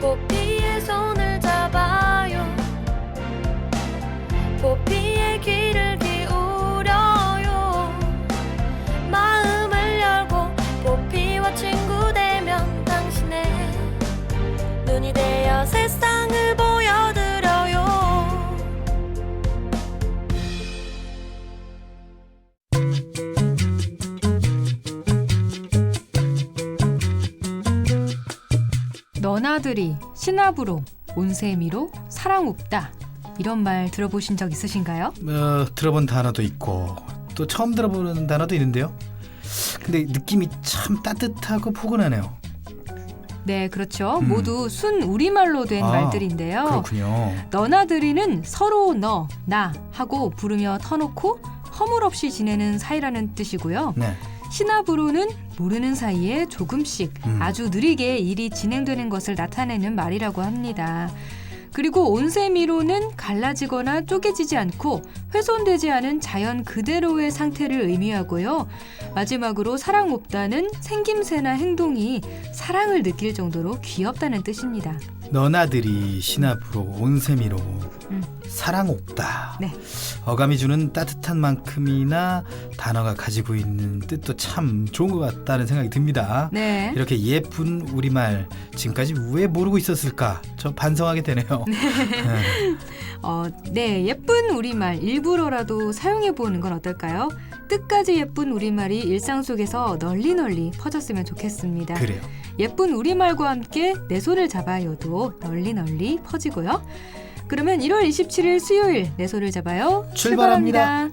포피의 손을 잡아요. 포피의 귀를 기울여요. 마음을 열고 포피와 친구 되면 당신의 눈이 되어 세상을 보여드려요. 너나들이 시나브로 온세미로 사랑 없다 이런 말 들어보신 적 있으신가요? 들어본 단어도 있고 또 처음 들어보는 단어도 있는데요. 근데 느낌이 참 따뜻하고 포근하네요. 네, 그렇죠. 모두 순 우리말로 된 말들인데요. 그렇군요. 너나들이는 서로 너, 나 하고 부르며 터놓고 허물 없이 지내는 사이라는 뜻이고요. 네. 시나브로는 모르는 사이에 조금씩 아주 느리게 일이 진행되는 것을 나타내는 말이라고 합니다. 그리고 온세미로는 갈라지거나 쪼개지지 않고 훼손되지 않은 자연 그대로의 상태를 의미하고요. 마지막으로 사랑 없다는 생김새나 행동이 사랑을 느낄 정도로 귀엽다는 뜻입니다. 너나들이 시나브로 온세미로 사랑 없다. 네. 어감이 주는 따뜻한 만큼이나 단어가 가지고 있는 뜻도 참 좋은 것 같다는 생각이 듭니다. 네. 이렇게 예쁜 우리말 지금까지 왜 모르고 있었을까? 저 반성하게 되네요. 네, 예쁜 우리말 일부러라도 사용해보는 건 어떨까요? 뜻까지 예쁜 우리말이 일상 속에서 널리 퍼졌으면 좋겠습니다. 그래요. 예쁜 우리말과 함께 내 손을 잡아요도 널리 퍼지고요. 그러면 1월 27일 수요일 내 손을 잡아요. 출발합니다.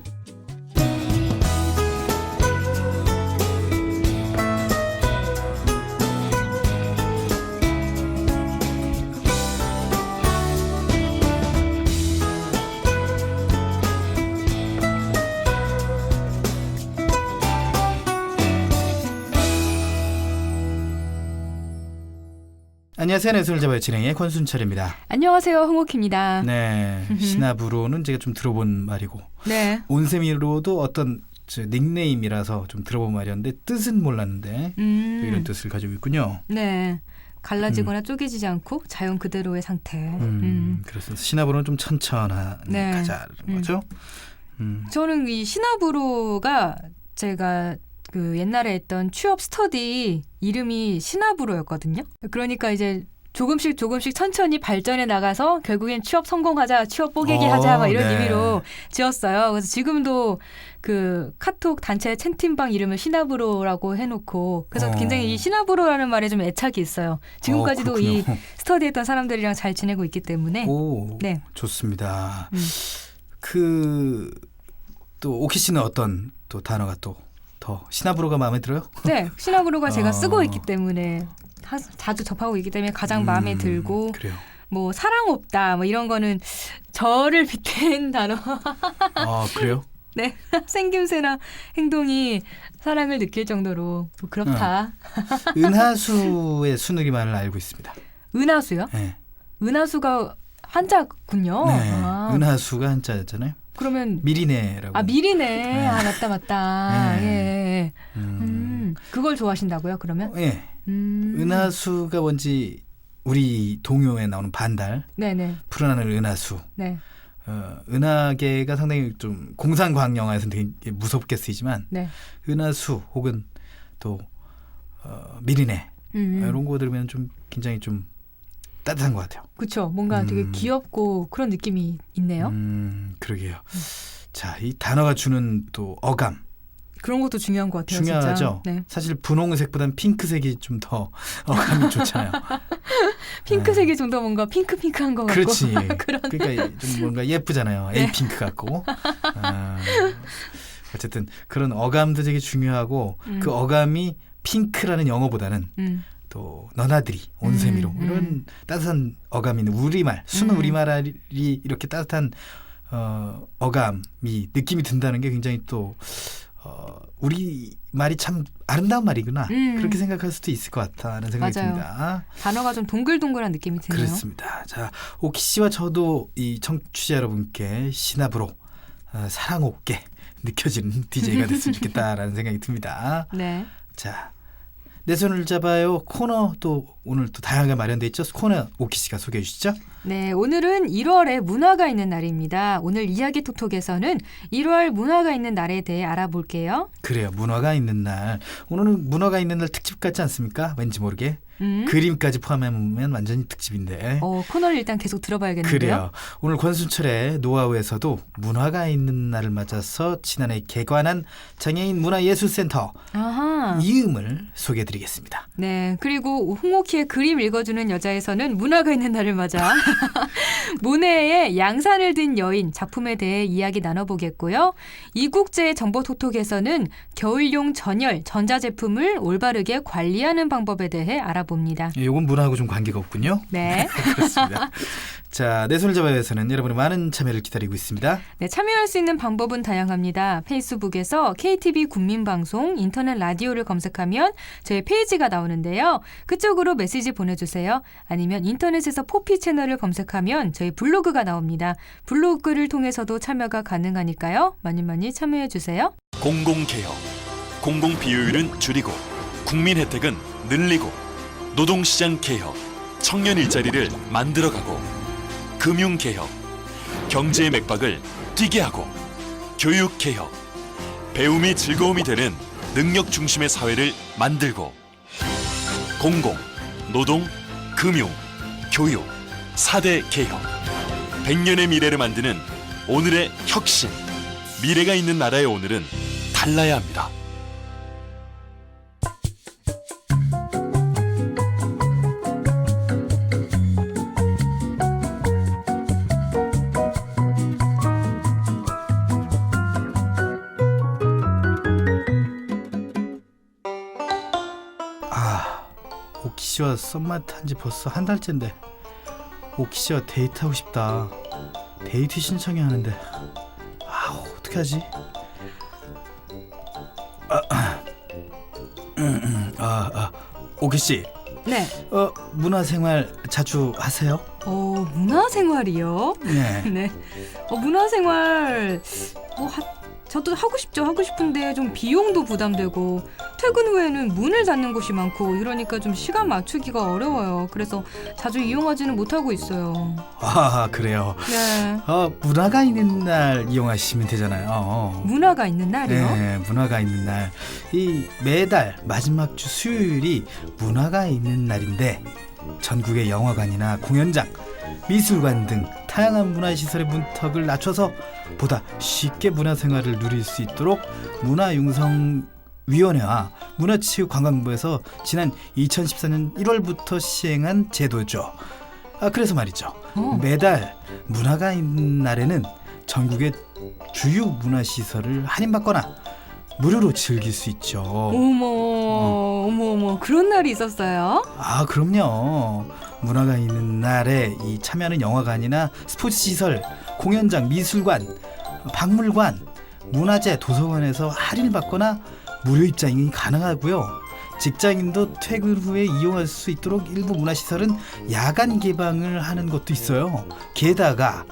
안녕하세요. 내 손을 잡아요 진행의 권순철입니다. 안녕하세요. 홍옥희입니다. 네, 시나브로는 제가 좀 들어본 말이고 네. 온세미로도 어떤 닉네임이라서 좀 들어본 말이었는데 뜻은 몰랐는데 또 이런 뜻을 가지고 있군요. 네. 갈라지거나 쪼개지지 않고 자연 그대로의 상태. 그래서 시나브로는 좀 천천한 네. 가자는 거죠. 저는 이 시나브로가 제가 그 옛날에 했던 취업 스터디 이름이 시나브로였거든요. 그러니까 이제 조금씩 천천히 발전해 나가서 결국엔 취업 성공하자, 취업 뽀개기 하자 막 이런 네. 의미로 지었어요. 그래서 지금도 그 카톡 단체 채팅방 이름을 시나브로라고 해놓고 그래서 굉장히 이 시나브로라는 말에 좀 애착이 있어요. 지금까지도 이 스터디했던 사람들이랑 잘 지내고 있기 때문에. 오, 네. 좋습니다. 또 오키 씨는 어떤 또 단어가 또 더 시나브로가 마음에 들어요? 네, 시나브로가 제가 쓰고 있기 때문에 자주 접하고 있기 때문에 가장 마음에 들고 그래요. 뭐 사랑 없다 뭐 이런 거는 저를 빗댄 단어. 그래요? 네, 생김새나 행동이 사랑을 느낄 정도로 뭐 그렇다. 은하수의 순우리말을 알고 있습니다. 은하수요? 네. 은하수가 한자군요. 네. 은하수가 한자였잖아요. 그러면 미리네라고. 미리네. 네. 맞다. 네. 예. 그걸 좋아하신다고요? 그러면? 예. 은하수가 뭔지 우리 동요에 나오는 반달. 네네. 푸른 하늘 은하수. 네. 은하계가 상당히 좀 공상과학 영화에서는 되게 무섭게 쓰이지만 네. 은하수 혹은 또 미리네 이런 거 들으면 좀 굉장히 좀 따뜻한 것 같아요. 그렇죠. 뭔가 되게 귀엽고 그런 느낌이 있네요. 그러게요. 자, 이 단어가 주는 또 어감. 그런 것도 중요한 것 같아요. 중요하죠. 진짜. 네. 사실 분홍색보다는 핑크색이 좀 더 어감이 좋잖아요. 핑크색이 좀 더 뭔가 핑크한 것 같고. 그렇지. 그런. 그러니까 좀 뭔가 예쁘잖아요. 네. 에이핑크 같고. 어쨌든 그런 어감도 되게 중요하고 그 어감이 핑크라는 영어보다는 또 너나들이 온세미로 이런 따뜻한 어감이 있는 우리말 순 우리말이 이렇게 따뜻한 어감이 느낌이 든다는 게 굉장히 또 우리 말이 참 아름다운 말이구나 그렇게 생각할 수도 있을 것 같다는 생각이 맞아요. 듭니다. 단어가 좀 동글동글한 느낌이 드네요. 그렇습니다. 자, 오키 씨와 저도 이 청취자 여러분께 시나브로 사랑 없게 느껴지는 DJ가 됐으면 좋겠다라는 생각이 듭니다. 네. 자, 내 손을 잡아요 코너 또 오늘 또 다양하게 마련돼 있죠. 코너 오키 씨가 소개해 주시죠. 네, 오늘은 1월에 문화가 있는 날입니다. 오늘 이야기 톡톡에서는 1월 문화가 있는 날에 대해 알아볼게요. 그래요. 문화가 있는 날. 오늘은 문화가 있는 날 특집 같지 않습니까? 왠지 모르게. 그림까지 포함하면 완전히 특집인데. 코너를 일단 계속 들어봐야겠는데요. 그래요. 오늘 권순철의 노하우에서도 문화가 있는 날을 맞아서 지난해 개관한 장애인 문화예술센터 아하. 이음을 소개해드리겠습니다. 네, 그리고 홍옥희의 그림 읽어주는 여자에서는 문화가 있는 날을 맞아 모네의 양산을 든 여인 작품에 대해 이야기 나눠보겠고요. 이국제 정보톡톡에서는 겨울용 전열, 전자제품을 올바르게 관리하는 방법에 대해 알아봅니다. 이건 문화하고 좀 관계가 없군요. 네. 그렇습니다. 자, 내 손을 잡아요에서는 여러분의 많은 참여를 기다리고 있습니다. 네, 참여할 수 있는 방법은 다양합니다. 페이스북에서 KTV 국민방송, 인터넷 라디오를 검색하면 저희 페이지가 나오는데요. 그쪽으로 메시지 보내주세요. 아니면 인터넷에서 포피 채널을 검색하면 저희 블로그가 나옵니다. 블로그를 통해서도 참여가 가능하니까요. 많이 많이 참여해주세요. 공공개혁, 공공비효율은 줄이고 국민 혜택은 늘리고 노동시장 개혁, 청년 일자리를 만들어가고 금융개혁, 경제의 맥박을 뛰게 하고 교육개혁, 배움이 즐거움이 되는 능력 중심의 사회를 만들고 공공, 노동, 금융, 교육, 4대 개혁 100년의 미래를 만드는 오늘의 혁신 미래가 있는 나라의 오늘은 달라야 합니다. 오키 씨와 썸만 탄 지 벌써 한 달째인데 오키 씨와 데이트하고 싶다. 데이트 신청해야 하는데 어떻게 하지? 오키 씨. 네. 문화생활 자주 하세요? 문화생활이요? 네. 네. 문화생활 저도 하고 싶은데 좀 비용도 부담되고 퇴근 후에는 문을 닫는 곳이 많고 이러니까 좀 시간 맞추기가 어려워요. 그래서 자주 이용하지는 못하고 있어요. 그래요. 네. 문화가 있는 날 이용하시면 되잖아요. 문화가 있는 날이요? 네, 문화가 있는 날. 이 매달 마지막 주 수요일이 문화가 있는 날인데 전국의 영화관이나 공연장, 미술관 등 다양한 문화시설의 문턱을 낮춰서 보다 쉽게 문화생활을 누릴 수 있도록 문화융성위원회와 문화체육관광부에서 지난 2014년 1월부터 시행한 제도죠. 그래서 말이죠. 매달 문화가 있는 날에는 전국의 주요 문화시설을 할인받거나 무료로 즐길 수 있죠. 어머, 그런 날이 있었어요? 그럼요. 문화가 있는 날에 이 참여하는 영화관이나 스포츠시설, 공연장, 미술관, 박물관, 문화재, 도서관에서 할인을 받거나 무료 입장이 가능하고요. 직장인도 퇴근 후에 이용할 수 있도록 일부 문화시설은 야간 개방을 하는 것도 있어요. 게다가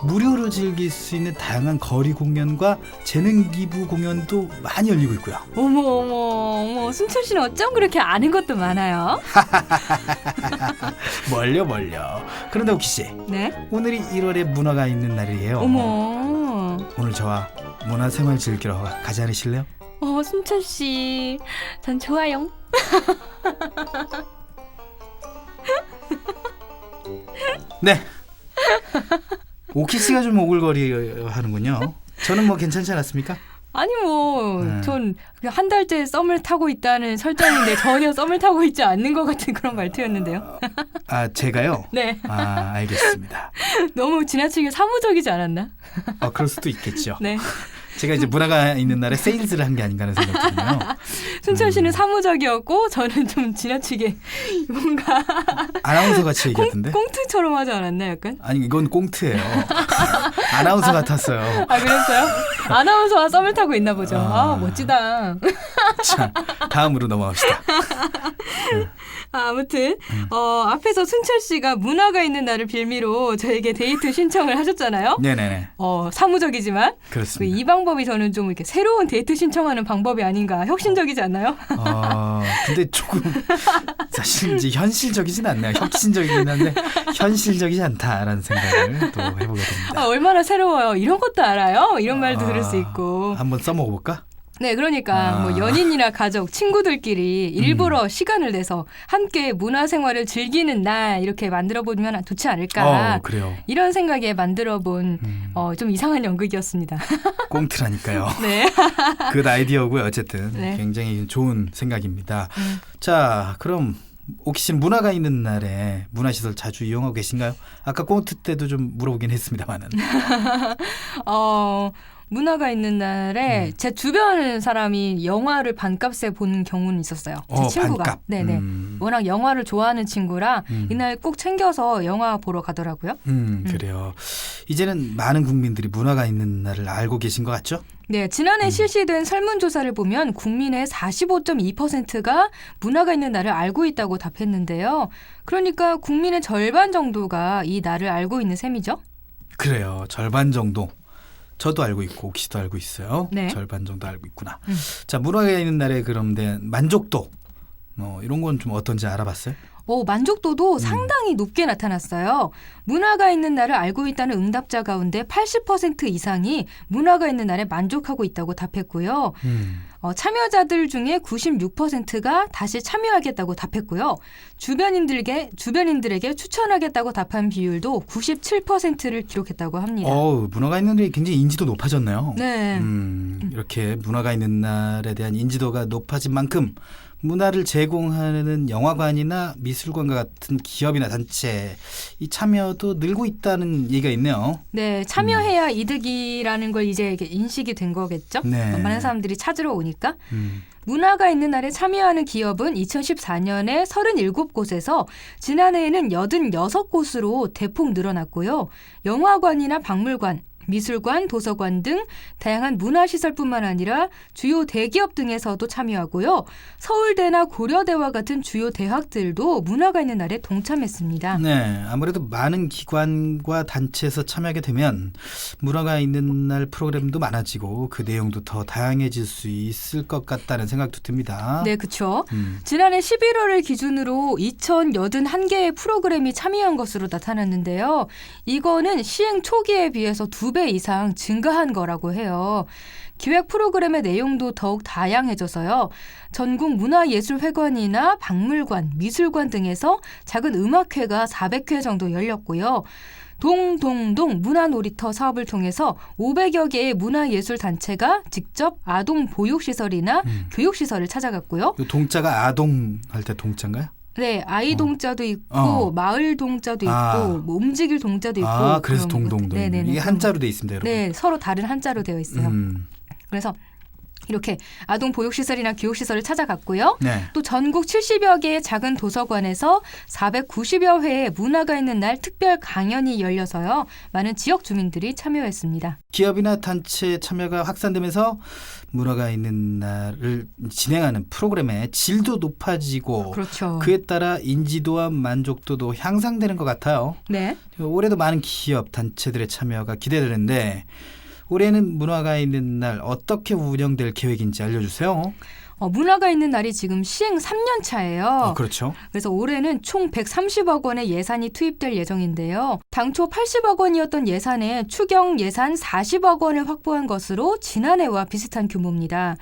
무료로 즐길 수 있는 다양한 거리 공연과 재능 기부 공연도 많이 열리고 있고요. 어머, 순철 씨는 어쩜 그렇게 아는 것도 많아요? 멀려. 그런데 오키 씨, 네? 오늘이 1월에 문화가 있는 날이에요. 어머. 오늘 저와 문화생활 즐기러 가지 않으실래요? 순철 씨, 전 좋아요. 네. 오키 씨가 좀 오글거리 하는군요. 저는 괜찮지 않았습니까? 아니 전 한 달째 썸을 타고 있다는 설정인데 전혀 썸을 타고 있지 않는 것 같은 그런 말투였는데요. 제가요? 네. 알겠습니다. 너무 지나치게 사무적이지 않았나? 그럴 수도 있겠죠. 네. 제가 이제 문화가 있는 날에 세일즈를 한 게 아닌가 하는 생각이 드네요. 순철 씨는 사무적이었고 저는 좀 지나치게 뭔가 아나운서 같이 얘기하던데? 꽁트처럼 하지 않았나 약간? 아니 이건 꽁트예요. 아나운서 같았어요. 그랬어요? 아나운서와 썸을 타고 있나 보죠. 멋지다. 자, 다음으로 넘어갑시다. 아무튼 앞에서 순철 씨가 문화가 있는 날을 빌미로 저에게 데이트 신청을 하셨잖아요. 네네네. 사무적이지만 그렇습니다. 이 방법이 저는 좀 이렇게 새로운 데이트 신청하는 방법이 아닌가, 혁신적이지 않나요? 근데 조금 사실 이제 현실적이진 않네요. 혁신적이긴 한데 현실적이지 않다라는 생각을 또 해보게 됩니다. 얼마나 새로워요. 이런 것도 알아요. 이런 말도 들을 수 있고. 한번 써먹어볼까? 네, 그러니까 뭐 연인이나 가족, 친구들끼리 일부러 시간을 내서 함께 문화생활을 즐기는 날 이렇게 만들어보면 좋지 않을까. 그래요. 이런 생각에 만들어본 좀 이상한 연극이었습니다. 꽁트라니까요. 네. 그 아이디어고요. 어쨌든 네. 굉장히 좋은 생각입니다. 자, 그럼 옥희 씨는 문화가 있는 날에 문화시설 자주 이용하고 계신가요? 아까 꽁트 때도 좀 물어보긴 했습니다만은. 문화가 있는 날에 제 주변 사람이 영화를 반값에 본 경우는 있었어요. 제 친구가. 반값. 네네. 워낙 영화를 좋아하는 친구라 이날 꼭 챙겨서 영화 보러 가더라고요. 그래요. 이제는 많은 국민들이 문화가 있는 날을 알고 계신 것 같죠? 네, 지난해 실시된 설문조사를 보면 국민의 45.2%가 문화가 있는 날을 알고 있다고 답했는데요. 그러니까 국민의 절반 정도가 이 날을 알고 있는 셈이죠. 그래요. 절반 정도. 저도 알고 있고 옥희 씨도 알고 있어요. 네. 절반 정도 알고 있구나. 자, 문화가 있는 날에 그런데 만족도 이런 건 좀 어떤지 알아봤어요? 만족도도 상당히 높게 나타났어요. 문화가 있는 날을 알고 있다는 응답자 가운데 80% 이상이 문화가 있는 날에 만족하고 있다고 답했고요. 참여자들 중에 96%가 다시 참여하겠다고 답했고요. 주변인들에게 추천하겠다고 답한 비율도 97%를 기록했다고 합니다. 문화가 있는 날이 굉장히 인지도 높아졌네요. 네. 이렇게 문화가 있는 날에 대한 인지도가 높아진 만큼 문화를 제공하는 영화관이나 미술관과 같은 기업이나 단체 이 참여도 늘고 있다는 얘기가 있네요. 네, 참여해야 이득이라는 걸 이제 인식이 된 거겠죠. 네. 많은 사람들이 찾으러 오니까. 문화가 있는 날에 참여하는 기업은 2014년에 37곳에서 지난해에는 86곳으로 대폭 늘어났고요. 영화관이나 박물관, 미술관, 도서관 등 다양한 문화시설뿐만 아니라 주요 대기업 등에서도 참여하고요. 서울대나 고려대와 같은 주요 대학들도 문화가 있는 날에 동참했습니다. 네, 아무래도 많은 기관과 단체에서 참여하게 되면 문화가 있는 날 프로그램도 많아지고 그 내용도 더 다양해질 수 있을 것 같다는 생각도 듭니다. 네, 그렇죠. 지난해 11월을 기준으로 2,081개의 프로그램이 참여한 것으로 나타났는데요. 이거는 시행 초기에 비해서 2배 이상 증가한 거라고 해요. 기획 프로그램의 내용도 더욱 다양해져서요. 전국 문화예술회관이나 박물관, 미술관 등에서 작은 음악회가 400회 정도 열렸고요. 동동동 문화놀이터 사업을 통해서 500여 개의 문화예술단체가 직접 아동 보육시설이나 교육시설을 찾아갔고요. 동자가 아동 할 때 동자인가요? 네, 아이 동자도 있고 마을 동자도 있고 뭐 움직일 동자도 있고. 그래서 동동동. 네네네. 이게 한자로 돼 있습니다, 여러분. 네, 서로 다른 한자로 되어 있어요. 그래서 이렇게 아동 보육시설이나 교육시설을 찾아갔고요. 네. 또 전국 70여 개의 작은 도서관에서 490여 회의 문화가 있는 날 특별 강연이 열려서요. 많은 지역 주민들이 참여했습니다. 기업이나 단체 참여가 확산되면서 문화가 있는 날을 진행하는 프로그램의 질도 높아지고 그렇죠. 그에 따라 인지도와 만족도도 향상되는 것 같아요. 네. 올해도 많은 기업, 단체들의 참여가 기대되는데 올해는 문화가 있는 날 어떻게 운영될 계획인지 알려주세요. 문화가 있는 날이 지금 시행 3년 차예요. 그렇죠. 그래서 올해는 총 130억 원의 예산이 투입될 예정인데요. 당초 80억 원이었던 예산에 추경 예산 40억 원을 확보한 것으로 지난해와 비슷한 규모입니다.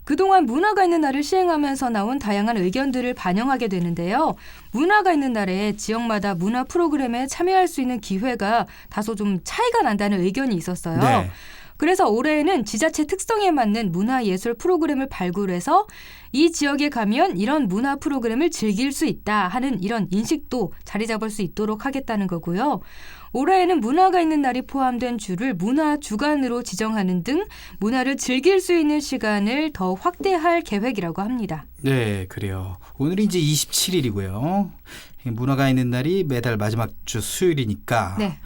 그동안 문화가 있는 날을 시행하면서 나온 다양한 의견들을 반영하게 되는데요. 문화가 있는 날에 지역마다 문화 프로그램에 참여할 수 있는 기회가 다소 좀 차이가 난다는 의견이 있었어요. 네. 그래서 올해에는 지자체 특성에 맞는 문화예술 프로그램을 발굴해서 이 지역에 가면 이런 문화 프로그램을 즐길 수 있다 하는 이런 인식도 자리 잡을 수 있도록 하겠다는 거고요. 올해에는 문화가 있는 날이 포함된 주를 문화 주간으로 지정하는 등 문화를 즐길 수 있는 시간을 더 확대할 계획이라고 합니다. 네, 그래요. 오늘이 이제 27일이고요. 문화가 있는 날이 매달 마지막 주 수요일이니까 네.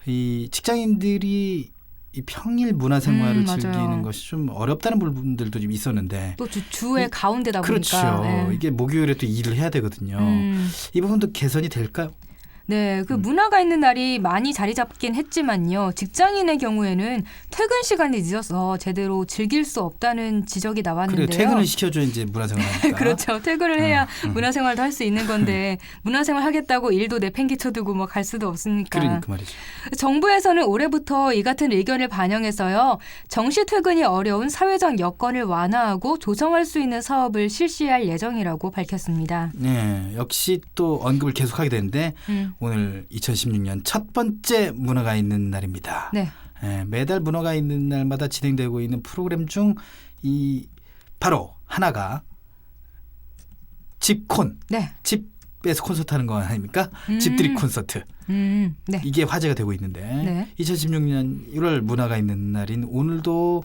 이 직장인들이 이 평일 문화생활을 맞아요. 즐기는 것이 좀 어렵다는 부분들도 좀 있었는데 또 주의 가운데다 그렇죠. 보니까. 예. 이게 목요일에 또 일을 해야 되거든요. 이 부분도 개선이 될까요? 네, 그 문화가 있는 날이 많이 자리 잡긴 했지만요. 직장인의 경우에는 퇴근 시간이 늦어서 제대로 즐길 수 없다는 지적이 나왔는데요. 그래 퇴근을 시켜줘 이제 문화생활하니까. 그렇죠. 퇴근을 해야 문화생활도 할 수 있는 건데 문화생활 하겠다고 일도 내팽개쳐두고 뭐 갈 수도 없으니까. 그러니까 말이죠. 정부에서는 올해부터 이 같은 의견을 반영해서요. 정시 퇴근이 어려운 사회적 여건을 완화하고 조성할 수 있는 사업을 실시할 예정이라고 밝혔습니다. 네, 역시 또 언급을 계속하게 되는데 오늘 2016년 첫 번째 문화가 있는 날입니다. 네. 매달 문화가 있는 날마다 진행되고 있는 프로그램 중 이 바로 하나가 집콘. 네. 집에서 콘서트 하는 거 아닙니까? 집들이 콘서트. 네. 이게 화제가 되고 있는데 네. 2016년 1월 문화가 있는 날인 오늘도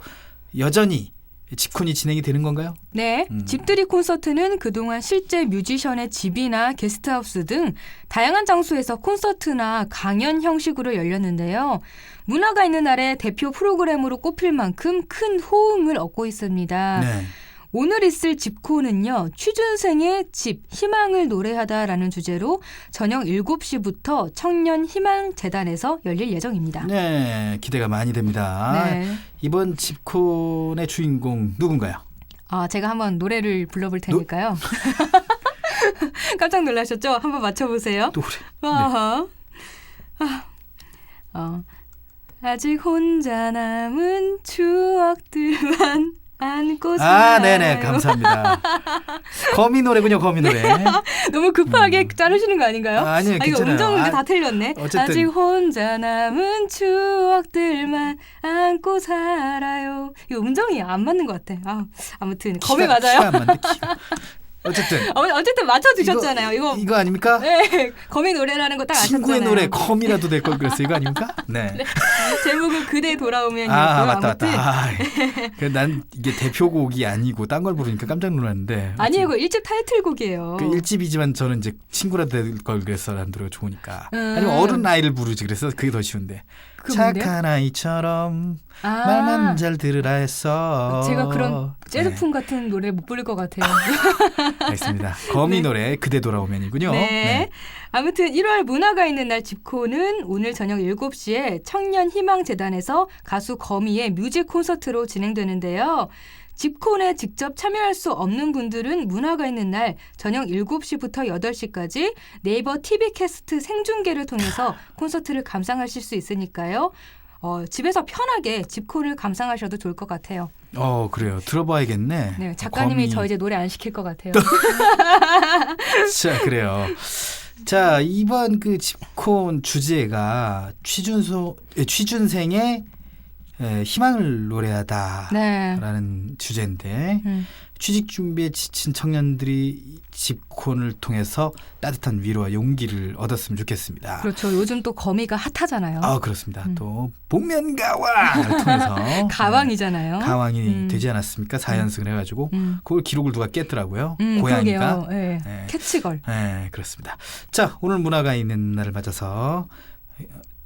여전히 집콘이 진행이 되는 건가요? 네, 집들이 콘서트는 그동안 실제 뮤지션의 집이나 게스트하우스 등 다양한 장소에서 콘서트나 강연 형식으로 열렸는데요. 문화가 있는 날에 대표 프로그램으로 꼽힐 만큼 큰 호응을 얻고 있습니다. 네. 오늘 있을 집코는요. 취준생의 집, 희망을 노래하다라는 주제로 저녁 7시부터 청년희망재단에서 열릴 예정입니다. 네, 기대가 많이 됩니다. 네. 이번 집콘의 주인공 누군가요? 제가 한번 노래를 불러볼 테니까요. 깜짝 놀라셨죠? 한번 맞춰보세요. 노래. 아하. 아직 혼자 남은 추억들만 안고 살아요. 네네, 감사합니다. 거미 노래군요, 거미 노래. 너무 급하게 자르시는 거 아닌가요? 아니요, 이거 괜찮아요. 음정은 다 틀렸네. 어쨌든. 아직 혼자 남은 추억들만 안고 살아요. 이거 음정이 안 맞는 것 같아. 아무튼 거미 맞아요. 키가 안 맞네, 키가. 어쨌든 어쨌든 맞춰주셨잖아요. 이거 아닙니까? 네, 거미 노래라는 거 딱 아셨잖아요. 친구의 노래 거미라도 될 걸 그랬어요. 이거 아닙니까? 네. 제목은 그대 돌아오면이었고요. 맞다. 난 이게 대표곡이 아니고 딴 걸 부르니까 깜짝 놀랐는데. 아니에요, 그 1집 타이틀곡이에요. 그 1집이지만 저는 이제 친구라도 될 걸 그랬어라는 노래가 좋으니까. 음. 아니면 어른 아이를 부르지 그래서 그게 더 쉬운데. 그게 뭔데요? 착한 아이처럼 말만 잘 들으라 했어. 제가 그런 재즈풍 같은 노래 못 부를 것 같아요. 알겠습니다. 거미 네. 노래 그대 돌아오면이군요. 네. 아무튼 1월 문화가 있는 날 집코는 오늘 저녁 7시에 청년희망재단에서 가수 거미의 뮤직 콘서트로 진행되는데요. 집콘에 직접 참여할 수 없는 분들은 문화가 있는 날 저녁 7시부터 8시까지 네이버 TV캐스트 생중계를 통해서 콘서트를 감상하실 수 있으니까요. 집에서 편하게 집콘을 감상하셔도 좋을 것 같아요. 그래요. 들어봐야겠네. 네, 작가님이 거미. 저 이제 노래 안 시킬 것 같아요. 자, 그래요. 자, 이번 그 집콘 주제가 취준생의 희망을 노래하다라는 네. 주제인데 취직 준비에 지친 청년들이 집콘을 통해서 따뜻한 위로와 용기를 얻었으면 좋겠습니다. 그렇죠. 요즘 또 거미가 핫하잖아요. 그렇습니다. 또 복면가왕을 통해서 가왕이잖아요. 가왕이 되지 않았습니까? 4연승을 해가지고 그걸 기록을 누가 깼더라고요. 고양이가. 네. 네. 캐치걸. 네, 그렇습니다. 자, 오늘 문화가 있는 날을 맞아서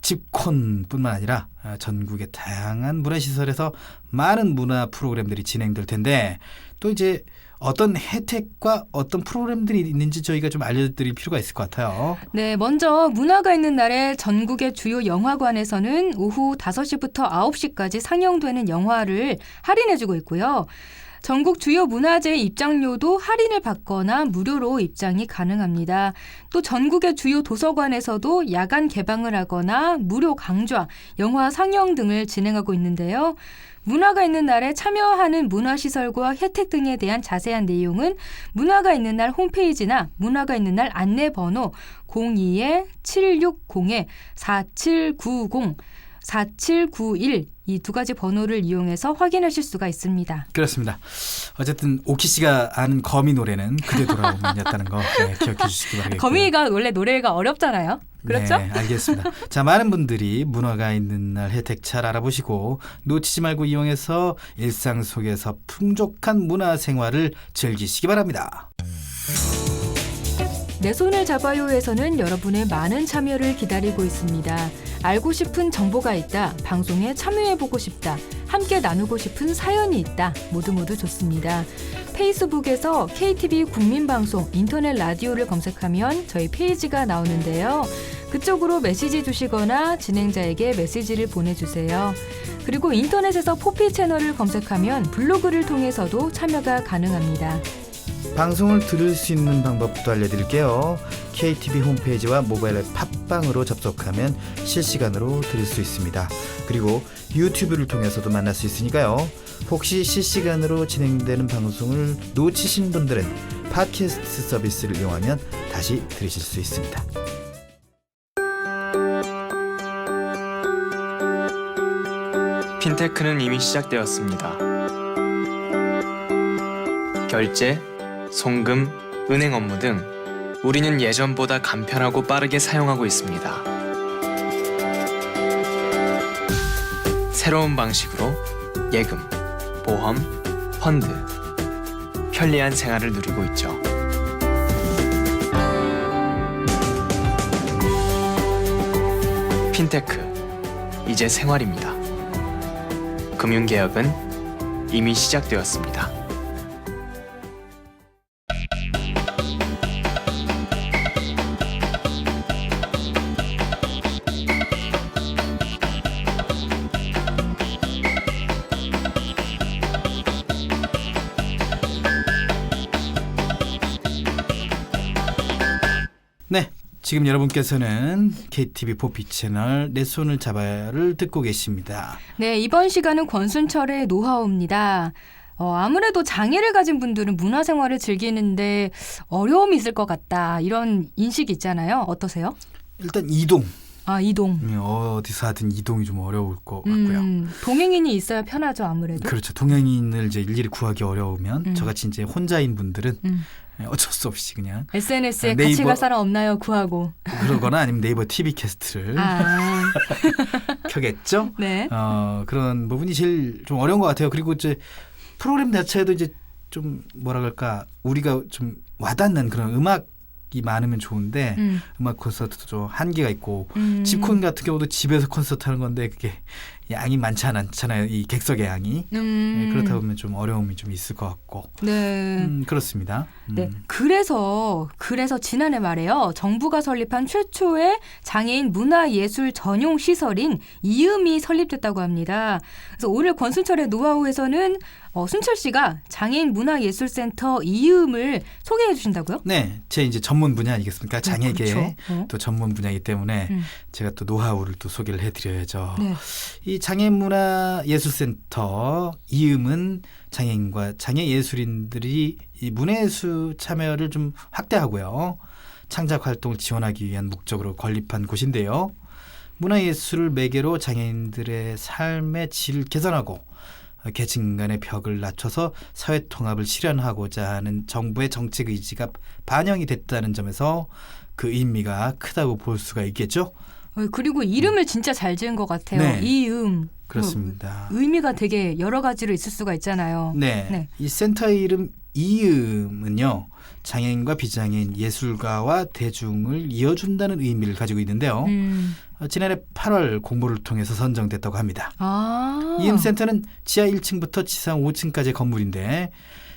집콘뿐만 아니라 전국의 다양한 문화시설에서 많은 문화 프로그램들이 진행될 텐데 또 이제 어떤 혜택과 어떤 프로그램들이 있는지 저희가 좀 알려드릴 필요가 있을 것 같아요. 네, 먼저 문화가 있는 날에 전국의 주요 영화관에서는 오후 5시부터 9시까지 상영되는 영화를 할인해주고 있고요. 전국 주요 문화재 입장료도 할인을 받거나 무료로 입장이 가능합니다. 또 전국의 주요 도서관에서도 야간 개방을 하거나 무료 강좌, 영화 상영 등을 진행하고 있는데요. 문화가 있는 날에 참여하는 문화시설과 혜택 등에 대한 자세한 내용은 문화가 있는 날 홈페이지나 문화가 있는 날 안내번호 02-760-4790, 4791 이 두 가지 번호를 이용해서 확인하실 수가 있습니다. 그렇습니다. 어쨌든 오키 씨가 아는 거미 노래는 그대 돌아오면이었다는 거 기억해 주시기 바라겠고요. 거미가 원래 노래가 어렵잖아요. 그렇죠? 네, 알겠습니다. 자, 많은 분들이 문화가 있는 날 혜택 잘 알아보시고 놓치지 말고 이용해서 일상 속에서 풍족한 문화 생활을 즐기시기 바랍니다. 내 손을 잡아요에서는 여러분의 많은 참여를 기다리고 있습니다. 알고 싶은 정보가 있다, 방송에 참여해보고 싶다, 함께 나누고 싶은 사연이 있다, 모두 좋습니다. 페이스북에서 KTV 국민방송 인터넷 라디오를 검색하면 저희 페이지가 나오는데요. 그쪽으로 메시지 주시거나 진행자에게 메시지를 보내주세요. 그리고 인터넷에서 포피 채널을 검색하면 블로그를 통해서도 참여가 가능합니다. 방송을 들을 수 있는 방법도 알려드릴게요. KTV 홈페이지와 모바일 앱 팟빵으로 접속하면 실시간으로 들을 수 있습니다. 그리고 유튜브를 통해서도 만날 수 있으니까요. 혹시 실시간으로 진행되는 방송을 놓치신 분들은 팟캐스트 서비스를 이용하면 다시 들으실 수 있습니다. 핀테크는 이미 시작되었습니다. 결제, 송금, 은행 업무 등 우리는 예전보다 간편하고 빠르게 사용하고 있습니다. 새로운 방식으로 예금, 보험, 펀드, 편리한 생활을 누리고 있죠. 핀테크, 이제 생활입니다. 금융개혁은 이미 시작되었습니다. 네, 지금 여러분께서는 KTV 포피 채널 내 손을 잡아야를 듣고 계십니다. 네, 이번 시간은 권순철의 노하우입니다. 아무래도 장애를 가진 분들은 문화생활을 즐기는데 어려움이 있을 것 같다, 이런 인식이 있잖아요. 어떠세요? 일단 이동. 이동. 어디서 하든 이동이 좀 어려울 것 같고요. 동행인이 있어야 편하죠, 아무래도. 그렇죠. 동행인을 이제 일일이 구하기 어려우면 저같이 이제 혼자인 분들은 어쩔 수 없이 그냥 SNS에 네이버, 같이 갈 사람 없나요? 구하고. 그러거나 아니면 네이버 TV 캐스트를 켜겠죠. 네. 그런 부분이 제일 좀 어려운 것 같아요. 그리고 이제 프로그램 자체도 이제 좀 뭐라 그럴까, 우리가 좀 와닿는 그런 음악이 많으면 좋은데 음악 콘서트도 좀 한계가 있고 집콘 같은 경우도 집에서 콘서트 하는 건데 그게 양이 많지 않잖아요. 이 객석의 양이. 네, 그렇다 보면 좀 어려움이 좀 있을 것 같고. 네. 그렇습니다. 네. 그래서 지난해 말에요. 정부가 설립한 최초의 장애인 문화예술 전용 시설인 이음이 설립됐다고 합니다. 그래서 오늘 권순철의 노하우에서는 순철 씨가 장애인 문화예술센터 이음을 소개해 주신다고요? 네, 제 이제 전문 분야 아니겠습니까? 장애계의 그렇죠. 또 전문 분야이기 때문에 제가 또 노하우를 또 소개를 해드려야죠. 네. 이 장애인문화예술센터 이음은 장애인과 장애예술인들이 이 문예수 참여를 좀 확대하고요, 창작 활동을 지원하기 위한 목적으로 건립한 곳인데요. 문화예술을 매개로 장애인들의 삶의 질을 개선하고 계층 간의 벽을 낮춰서 사회 통합을 실현하고자 하는 정부의 정책 의지가 반영이 됐다는 점에서 그 의미가 크다고 볼 수가 있겠죠. 그리고 이름을 진짜 잘 지은 것 같아요. 네. 이음. 그렇습니다. 의미가 되게 여러 가지로 있을 수가 있잖아요. 네. 이 센터의 이름 이음은요, 장애인과 비장애인, 예술가와 대중을 이어준다는 의미를 가지고 있는데요. 지난해 8월 공모를 통해서 선정됐다고 합니다. 이음센터는 지하 1층부터 지상 5층까지의 건물인데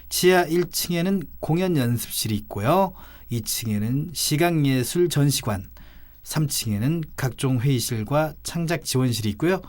지하 1층에는 공연 연습실이 있고요, 2층에는 시각예술 전시관, 3층에는 각종 회의실과 창작 지원실이 있고요,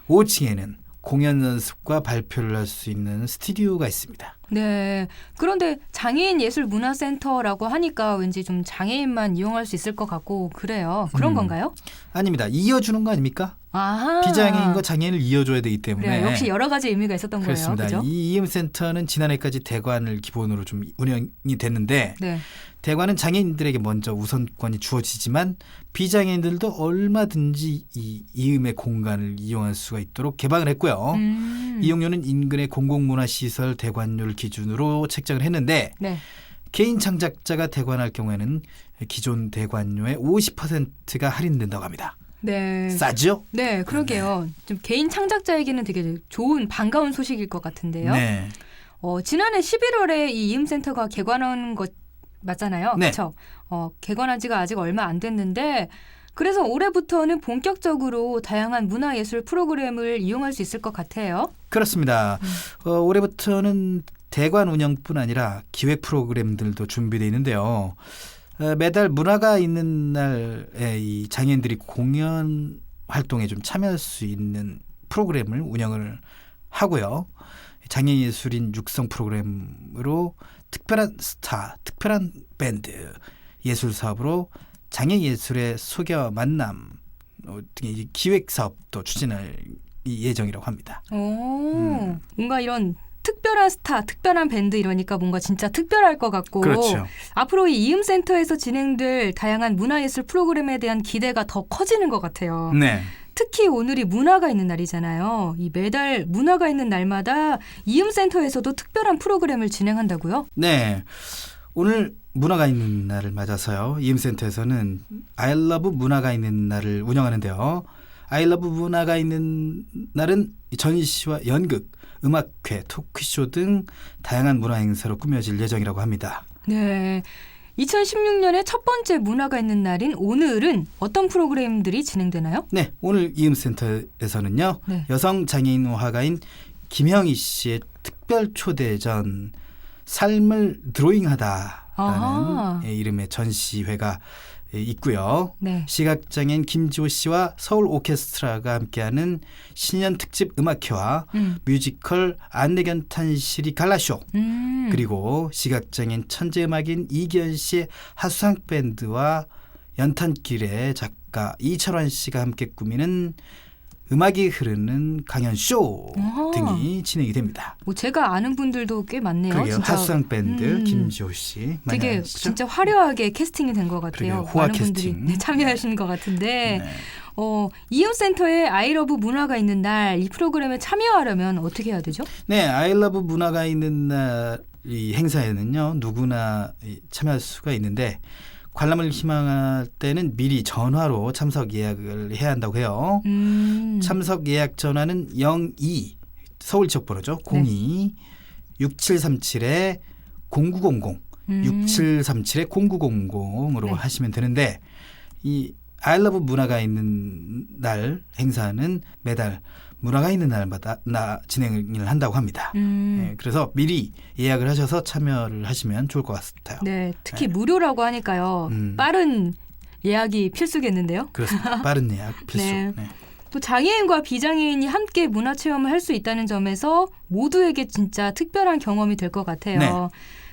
5층에는 공연 연습과 발표를 할 수 있는 스튜디오가 있습니다. 네. 그런데 장애인 예술 문화센터라고 하니까 왠지 좀 장애인만 이용할 수 있을 것 같고 그래요. 그런 건가요? 아닙니다. 이어주는 거 아닙니까? 아하. 비장애인과 장애인을 이어줘야 되기 때문에. 그래요. 역시 여러 가지 의미가 있었던 그렇습니다. 거예요. 그렇죠? 이 이음센터는 지난해까지 대관을 기본으로 좀 운영이 됐는데 네. 대관은 장애인들에게 먼저 우선권이 주어지지만 비장애인들도 얼마든지 이 이음의 공간을 이용할 수가 있도록 개방을 했고요. 이용료는 인근의 공공문화시설 대관료를 기준으로 책정을 했는데 네. 개인 창작자가 대관할 경우에는 기존 대관료의 50%가 할인된다고 합니다. 네. 싸죠? 네, 그러게요. 좀 개인 창작자에게는 되게 좋은 반가운 소식일 것 같은데요. 네. 지난해 11월에 이 이음센터가 개관한 것 맞잖아요. 네. 그렇죠. 개관한 지가 아직 얼마 안 됐는데 그래서 올해부터는 본격적으로 다양한 문화예술 프로그램을 이용할 수 있을 것 같아요. 그렇습니다. 올해부터는 대관 운영뿐 아니라 기획 프로그램들도 준비되어 있는데요. 매달 문화가 있는 날에 이 장애인들이 공연 활동에 좀 참여할 수 있는 프로그램을 운영을 하고요. 장애예술인 육성 프로그램으로 특별한 스타, 특별한 밴드, 예술 사업으로 장애예술의 소개와 만남 등의 기획 사업도 추진할 예정이라고 합니다. 뭔가 이런 특별한 스타, 특별한 밴드 이러니까 뭔가 진짜 특별할 것 같고 그렇죠. 앞으로 이 이음센터에서 진행될 다양한 문화예술 프로그램에 대한 기대가 더 커지는 것 같아요. 네. 특히 오늘이 문화가 있는 날이잖아요. 이 매달 문화가 있는 날마다 이음센터에서도 특별한 프로그램을 진행한다고요? 네. 오늘 문화가 있는 날을 맞아서요. 이음센터에서는 I Love 문화가 있는 날을 운영하는데요. I Love 문화가 있는 날은 전시와 연극, 음악회, 토크쇼 등 다양한 문화 행사로 꾸며질 예정이라고 합니다. 네. 2016년에 첫 번째 문화가 있는 날인 오늘은 어떤 프로그램들이 진행되나요? 네, 오늘 이음센터에서는요. 네. 여성 장애인 화가인 김형희 씨의 특별 초대전 삶을 드로잉하다라는 아하. 이름의 전시회가 있고요. 네. 시각장애인 김지호 씨와 서울 오케스트라가 함께하는 신년 특집 음악회와 뮤지컬 안내견 탄실이 갈라쇼 그리고 시각장애인 천재음악인 이기현 씨의 하수상 밴드와 연탄길의 작가 이철환 씨가 함께 꾸미는 음악이 흐르는 강연쇼 아하. 등이 진행이 됩니다. 뭐 제가 아는 분들도 꽤 많네요. 그러게요. 진짜. 하수상 밴드 김지호 씨 많이 되게 아시죠? 진짜 화려하게 캐스팅이 된 것 같아요. 그러게요. 호화 많은 분들이 캐스팅. 참여하신 것 같은데 네. 이음센터의 아이러브 문화가 있는 날 이 프로그램에 참여하려면 어떻게 해야 되죠? 네, 아이러브 문화가 있는 날 이 행사에는요 누구나 참여할 수가 있는데 관람을 희망할 때는 미리 전화로 참석 예약을 해야 한다고 해요. 참석 예약 전화는 02 서울 지역 번호죠. 02 6737에 0900 6737에 0900으로 네. 하시면 되는데 이 아이러브 문화가 있는 날 행사는 매달 문화가 있는 날마다 진행을 한다고 합니다. 네, 그래서 미리 예약을 하셔서 참여를 하시면 좋을 것 같아요. 네, 특히 무료라고 하니까요. 빠른 예약이 필수겠는데요. 그렇습니다. 빠른 예약 필수. 네. 네. 또 장애인과 비장애인이 함께 문화 체험을 할 수 있다는 점에서 모두에게 진짜 특별한 경험이 될 것 같아요. 네.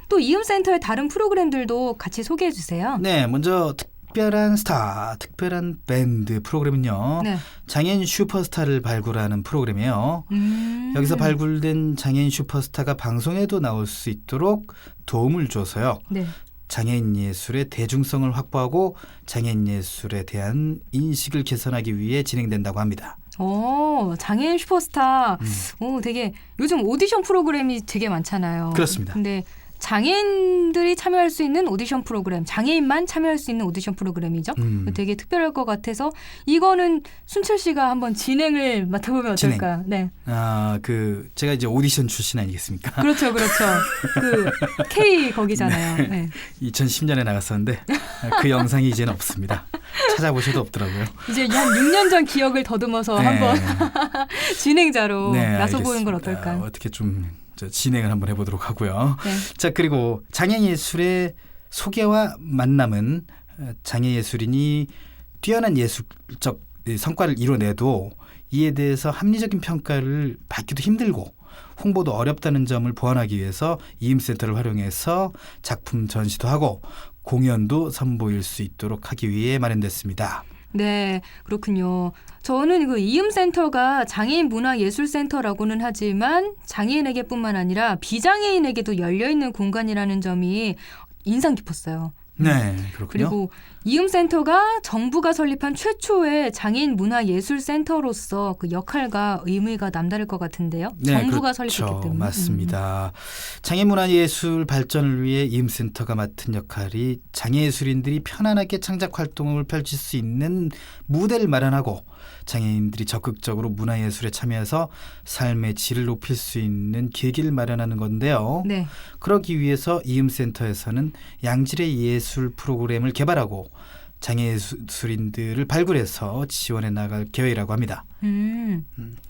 또 이음센터의 다른 프로그램들도 같이 소개해 주세요. 네, 먼저 특별한 스타, 특별한 밴드 프로그램은요. 네. 장애인 슈퍼스타를 발굴하는 프로그램이에요. 여기서 발굴된 장애인 슈퍼스타가 방송에도 나올 수 있도록 도움을 줘서요. 네. 장애인 예술의 대중성을 확보하고 장애인 예술에 대한 인식을 개선하기 위해 진행된다고 합니다. 장애인 슈퍼스타. 되게 요즘 오디션 프로그램이 되게 많잖아요. 그렇습니다. 근데 장애인들이 참여할 수 있는 오디션 프로그램, 장애인만 참여할 수 있는 오디션 프로그램이죠. 되게 특별할 것 같아서 이거는 순철 씨가 한번 진행을 맡아보면 어떨까? 네. 제가 이제 오디션 출신 아니겠습니까? 그렇죠, 그렇죠. 그 K 거기잖아요. 네. 2010년에 나갔었는데 그 영상이 이제는 없습니다. 찾아보셔도 없더라고요. 이제 한 6년 전 기억을 더듬어서 네. 한번 진행자로 네, 나서보는 건 알겠습니다. 어떨까? 어떻게 좀 진행을 한번 해보도록 하고요. 네. 자, 그리고 장애예술의 소개와 만남은 장애예술인이 뛰어난 예술적 성과를 이뤄내도 이에 대해서 합리적인 평가를 받기도 힘들고 홍보도 어렵다는 점을 보완하기 위해서 이음센터를 활용해서 작품 전시도 하고 공연도 선보일 수 있도록 하기 위해 마련됐습니다. 네, 그렇군요. 저는 그 이음센터가 장애인 문화예술센터라고는 하지만 장애인에게뿐만 아니라 비장애인에게도 열려있는 공간이라는 점이 인상 깊었어요. 네, 그렇군요. 그리고 이음센터가 정부가 설립한 최초의 장애인 문화예술센터로서 그 역할과 의미가 남다를 것 같은데요. 네, 정부가 그렇죠. 설립했기 때문에. 맞습니다. 장애문화예술 발전을 위해 이음센터가 맡은 역할이 장애예술인들이 편안하게 창작 활동을 펼칠 수 있는 무대를 마련하고 장애인들이 적극적으로 문화예술에 참여해서 삶의 질을 높일 수 있는 계기를 마련하는 건데요. 네. 그러기 위해서 이음센터에서는 양질의 예술 프로그램을 개발하고 장애예술인들을 발굴해서 지원해 나갈 계획이라고 합니다.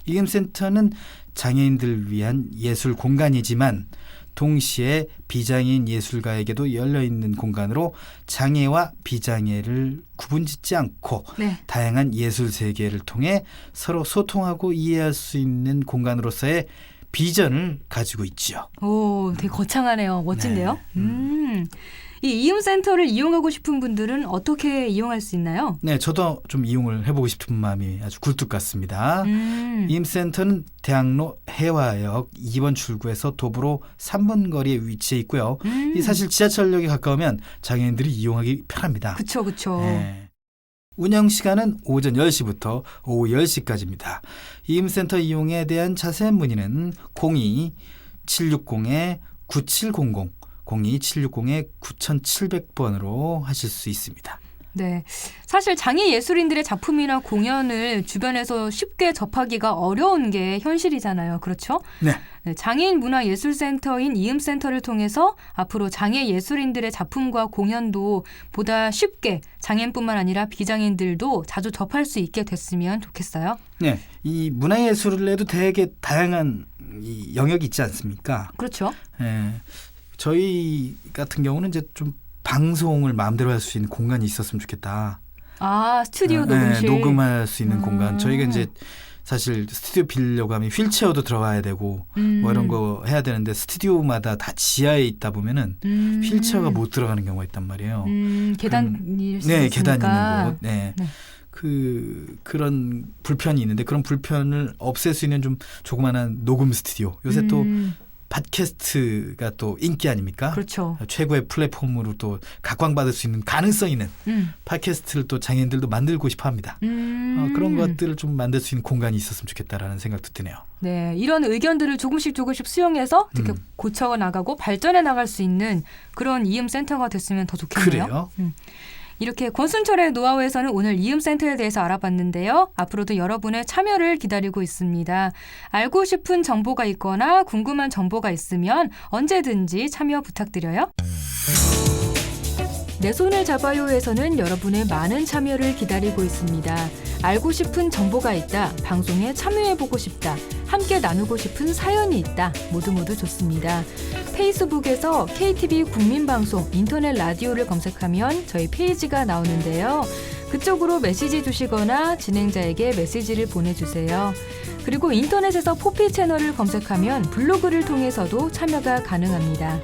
이음센터는 장애인들을 위한 예술 공간이지만 동시에 비장애인 예술가에게도 열려있는 공간으로 장애와 비장애를 구분짓지 않고 네. 다양한 예술 세계를 통해 서로 소통하고 이해할 수 있는 공간으로서의 비전을 가지고 있죠. 오, 되게 거창하네요. 멋진데요. 네. 이 이음센터를 이용하고 싶은 분들은 어떻게 이용할 수 있나요? 네, 저도 좀 이용을 해보고 싶은 마음이 아주 굴뚝 같습니다. 이음센터는 대학로 해화역 2번 출구에서 도보로 3분 거리에 위치해 있고요. 이 사실 지하철역에 가까우면 장애인들이 이용하기 편합니다. 그쵸. 네. 운영 시간은 오전 10시부터 오후 10시까지입니다. 이음센터 이용에 대한 자세한 문의는 02-760-9700 02-760-9700번으로 하실 수 있습니다. 네. 사실 장애 예술인들의 작품이나 공연을 주변에서 쉽게 접하기가 어려운 게 현실이잖아요. 그렇죠? 네. 네, 장애인 문화예술센터인 이음센터를 통해서 앞으로 장애 예술인들의 작품과 공연도 보다 쉽게 장애인뿐만 아니라 비장애인들도 자주 접할 수 있게 됐으면 좋겠어요. 네. 이 문화예술에도 되게 다양한 이 영역이 있지 않습니까? 그렇죠. 네. 저희 같은 경우는 이제 좀 방송을 마음대로 할 수 있는 공간이 있었으면 좋겠다. 아, 스튜디오 녹음실. 네, 녹음할 수 있는 공간. 저희가 이제 사실 스튜디오 빌려고 하면 휠체어도 들어가야 되고 뭐 이런 거 해야 되는데 스튜디오마다 다 지하에 있다 보면은 휠체어가 못 들어가는 경우가 있단 말이에요. 계단일 수 네, 있으니까. 계단 있는 곳. 네. 네. 그런 불편이 있는데 그런 불편을 없앨 수 있는 좀 조그마한 녹음 스튜디오. 요새 또 팟캐스트가 또 인기 아닙니까? 그렇죠. 최고의 플랫폼으로 또 각광받을 수 있는 가능성 있는 팟캐스트를 또 장애인들도 만들고 싶어 합니다. 그런 것들을 좀 만들 수 있는 공간이 있었으면 좋겠다라는 생각도 드네요. 네, 이런 의견들을 조금씩 수용해서 이렇게 고쳐 나가고 발전해 나갈 수 있는 그런 이음센터가 됐으면 더 좋겠네요. 그래요? 이렇게 권순철의 노하우에서는 오늘 이음센터에 대해서 알아봤는데요. 앞으로도 여러분의 참여를 기다리고 있습니다. 알고 싶은 정보가 있거나 궁금한 정보가 있으면 언제든지 참여 부탁드려요. 내 손을 잡아요에서는 여러분의 많은 참여를 기다리고 있습니다. 알고 싶은 정보가 있다, 방송에 참여해보고 싶다, 함께 나누고 싶은 사연이 있다, 모두 좋습니다. 페이스북에서 KTV 국민방송 인터넷 라디오를 검색하면 저희 페이지가 나오는데요. 그쪽으로 메시지 주시거나 진행자에게 메시지를 보내주세요. 그리고 인터넷에서 포피 채널을 검색하면 블로그를 통해서도 참여가 가능합니다.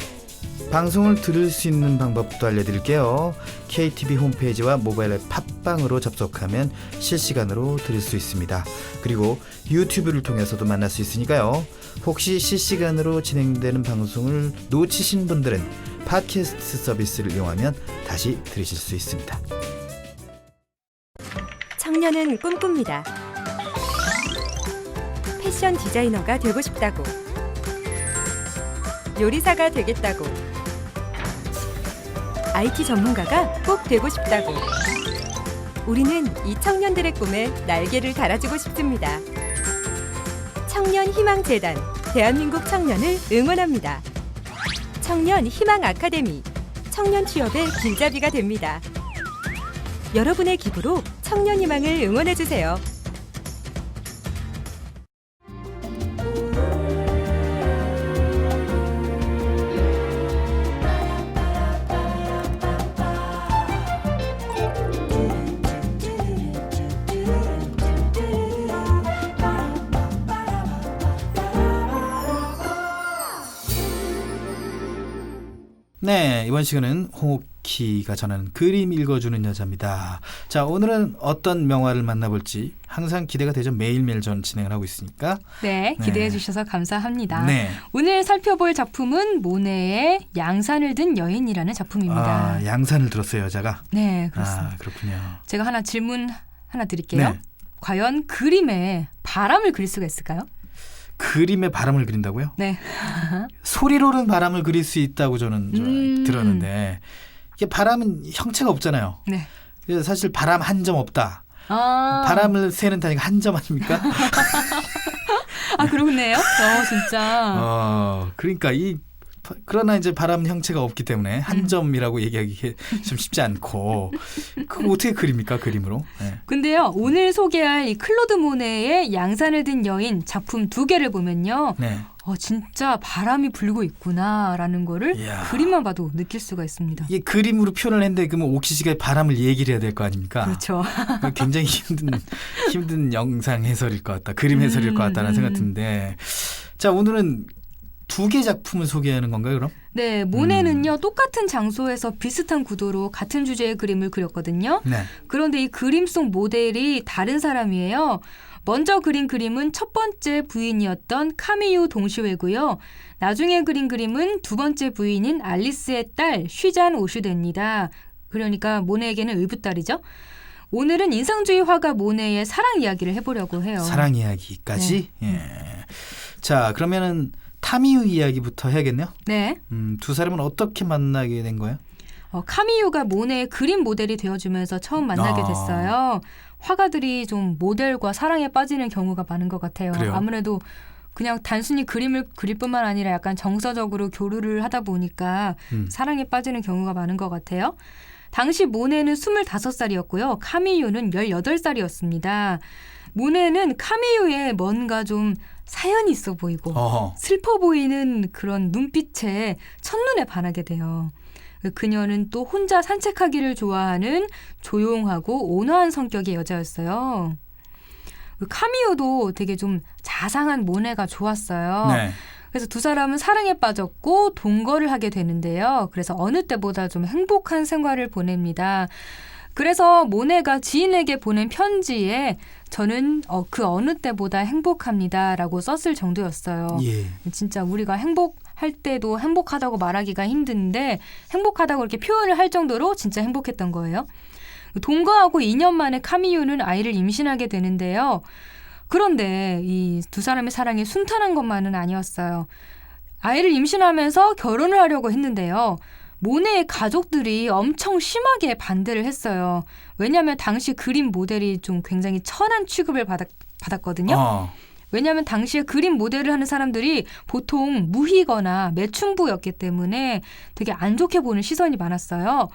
방송을 들을 수 있는 방법도 알려드릴게요. KTV 홈페이지와 모바일 앱 팟빵으로 접속하면 실시간으로 들을 수 있습니다. 그리고 유튜브를 통해서도 만날 수 있으니까요. 혹시 실시간으로 진행되는 방송을 놓치신 분들은 팟캐스트 서비스를 이용하면 다시 들으실 수 있습니다. 청년은 꿈꿉니다. 패션 디자이너가 되고 싶다고, 요리사가 되겠다고, IT 전문가가 꼭 되고 싶다고. 우리는 이 청년들의 꿈에 날개를 달아주고 싶습니다. 청년희망재단, 대한민국 청년을 응원합니다. 청년 희망 아카데미, 청년 취업의 길잡이가 됩니다. 여러분의 기부로 청년 희망을 응원해주세요. 네, 이번 시간은 홍옥 키가 전하는 그림 읽어주는 여자입니다. 자, 오늘은 어떤 명화를 만나볼지 항상 기대가 되죠. 매일매일 전 진행을 하고 있으니까. 네, 기대해 주셔서 감사합니다. 네. 오늘 살펴볼 작품은 모네의 양산을 든 여인이라는 작품입니다. 아, 양산을 들었어요, 여자가. 네, 그렇습니다. 아, 그렇군요. 제가 질문 하나 드릴게요. 네. 과연 그림에 바람을 그릴 수가 있을까요? 그림에 바람을 그린다고요? 네. 소리로는 바람을 그릴 수 있다고 저는 들었는데 이게 바람은 형체가 없잖아요. 네. 그래서 사실 바람 한 점 없다. 아, 바람을 세는 단위가 한 점 아닙니까? 아 그러네요. 진짜. 그러니까 그러나 이제 바람 형체가 없기 때문에 한 점이라고 얘기하기 좀 쉽지 않고 그거 어떻게 그립니까 그림으로? 네. 근데요 오늘 소개할 이 클로드 모네의 양산을 든 여인 작품 2개를 보면요. 네. 진짜 바람이 불고 있구나라는 거를 이야. 그림만 봐도 느낄 수가 있습니다. 이게 그림으로 표현을 했는데 그러면 옥시 씨가 바람을 얘기를 해야 될 거 아닙니까? 그렇죠. 굉장히 힘든 영상 해설일 것 같다. 그림 해설일 것 같다는 생각 드는데 자 오늘은 2개 작품을 소개하는 건가요 그럼? 네, 모네는요 똑같은 장소에서 비슷한 구도로 같은 주제의 그림을 그렸거든요. 네. 그런데 이 그림 속 모델이 다른 사람이에요. 먼저 그린 그림은 첫 번째 부인이었던 카미유 동시회고요. 나중에 그린 그림은 두 번째 부인인 알리스의 딸 쉬잔 오슈데입니다. 그러니까 모네에게는 의붓딸이죠. 오늘은 인상주의 화가 모네의 사랑 이야기를 해보려고 해요. 사랑 이야기까지? 네. 예. 자 그러면은 카미유 이야기부터 해야겠네요. 네. 두 사람은 어떻게 만나게 된 거예요? 카미유가 모네의 그림 모델이 되어주면서 처음 만나게 됐어요. 화가들이 좀 모델과 사랑에 빠지는 경우가 많은 것 같아요. 그래요? 아무래도 그냥 단순히 그림을 그릴 뿐만 아니라 약간 정서적으로 교류를 하다 보니까 사랑에 빠지는 경우가 많은 것 같아요. 당시 모네는 25살이었고요. 카미유는 18살이었습니다. 모네는 카미유의 뭔가 좀 사연이 있어 보이고 슬퍼 보이는 그런 눈빛에 첫눈에 반하게 돼요. 그녀는 또 혼자 산책하기를 좋아하는 조용하고 온화한 성격의 여자였어요. 카미유도 되게 좀 자상한 모네가 좋았어요. 네. 그래서 두 사람은 사랑에 빠졌고 동거를 하게 되는데요. 그래서 어느 때보다 좀 행복한 생활을 보냅니다. 그래서 모네가 지인에게 보낸 편지에 저는 그 어느 때보다 행복합니다라고 썼을 정도였어요. 예. 진짜 우리가 행복할 때도 행복하다고 말하기가 힘든데 행복하다고 이렇게 표현을 할 정도로 진짜 행복했던 거예요. 동거하고 2년 만에 카미유는 아이를 임신하게 되는데요. 그런데 이 두 사람의 사랑이 순탄한 것만은 아니었어요. 아이를 임신하면서 결혼을 하려고 했는데요. 모네의 가족들이 엄청 심하게 반대를 했어요. 왜냐하면 당시 그림 모델이 좀 굉장히 천한 취급을 받았거든요. 왜냐하면 당시에 그림 모델을 하는 사람들이 보통 무희거나 매춘부였기 때문에 되게 안 좋게 보는 시선이 많았어요.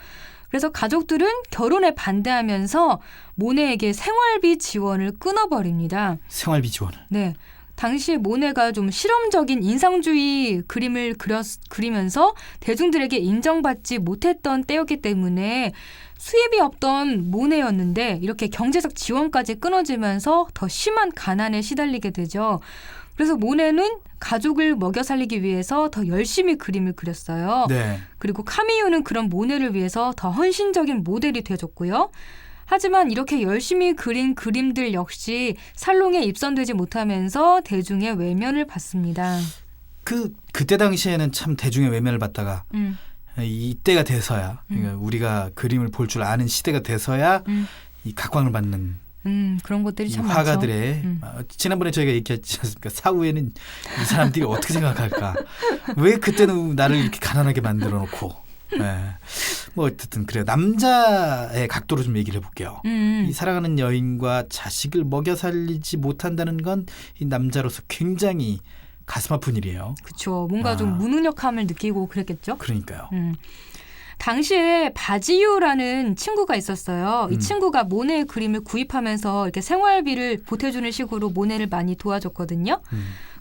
그래서 가족들은 결혼에 반대하면서 모네에게 생활비 지원을 끊어버립니다. 생활비 지원을. 네. 당시에 모네가 좀 실험적인 인상주의 그림을 그리면서 대중들에게 인정받지 못했던 때였기 때문에 수입이 없던 모네였는데 이렇게 경제적 지원까지 끊어지면서 더 심한 가난에 시달리게 되죠. 그래서 모네는 가족을 먹여 살리기 위해서 더 열심히 그림을 그렸어요. 네. 그리고 카미유는 그런 모네를 위해서 더 헌신적인 모델이 되어줬고요. 하지만 이렇게 열심히 그린 그림들 역시 살롱에 입선되지 못하면서 대중의 외면을 받습니다. 그때 당시에는 참 대중의 외면을 받다가 이때가 돼서야 그러니까 우리가 그림을 볼 줄 아는 시대가 돼서야 이 각광을 받는 그런 것들이 참 화가들의 지난번에 저희가 얘기했지 않습니까? 사후에는 이 사람들이 어떻게 생각할까? 왜 그때는 나를 이렇게 가난하게 만들어 놓고 네. 뭐 어쨌든 그래요. 남자의 각도로 좀 얘기를 해볼게요. 이 사랑하는 여인과 자식을 먹여 살리지 못한다는 건 이 남자로서 굉장히 가슴 아픈 일이에요. 그렇죠. 뭔가 좀 무능력함을 느끼고 그랬겠죠. 그러니까요. 당시에 바지유라는 친구가 있었어요. 이 친구가 모네의 그림을 구입하면서 이렇게 생활비를 보태주는 식으로 모네를 많이 도와줬거든요.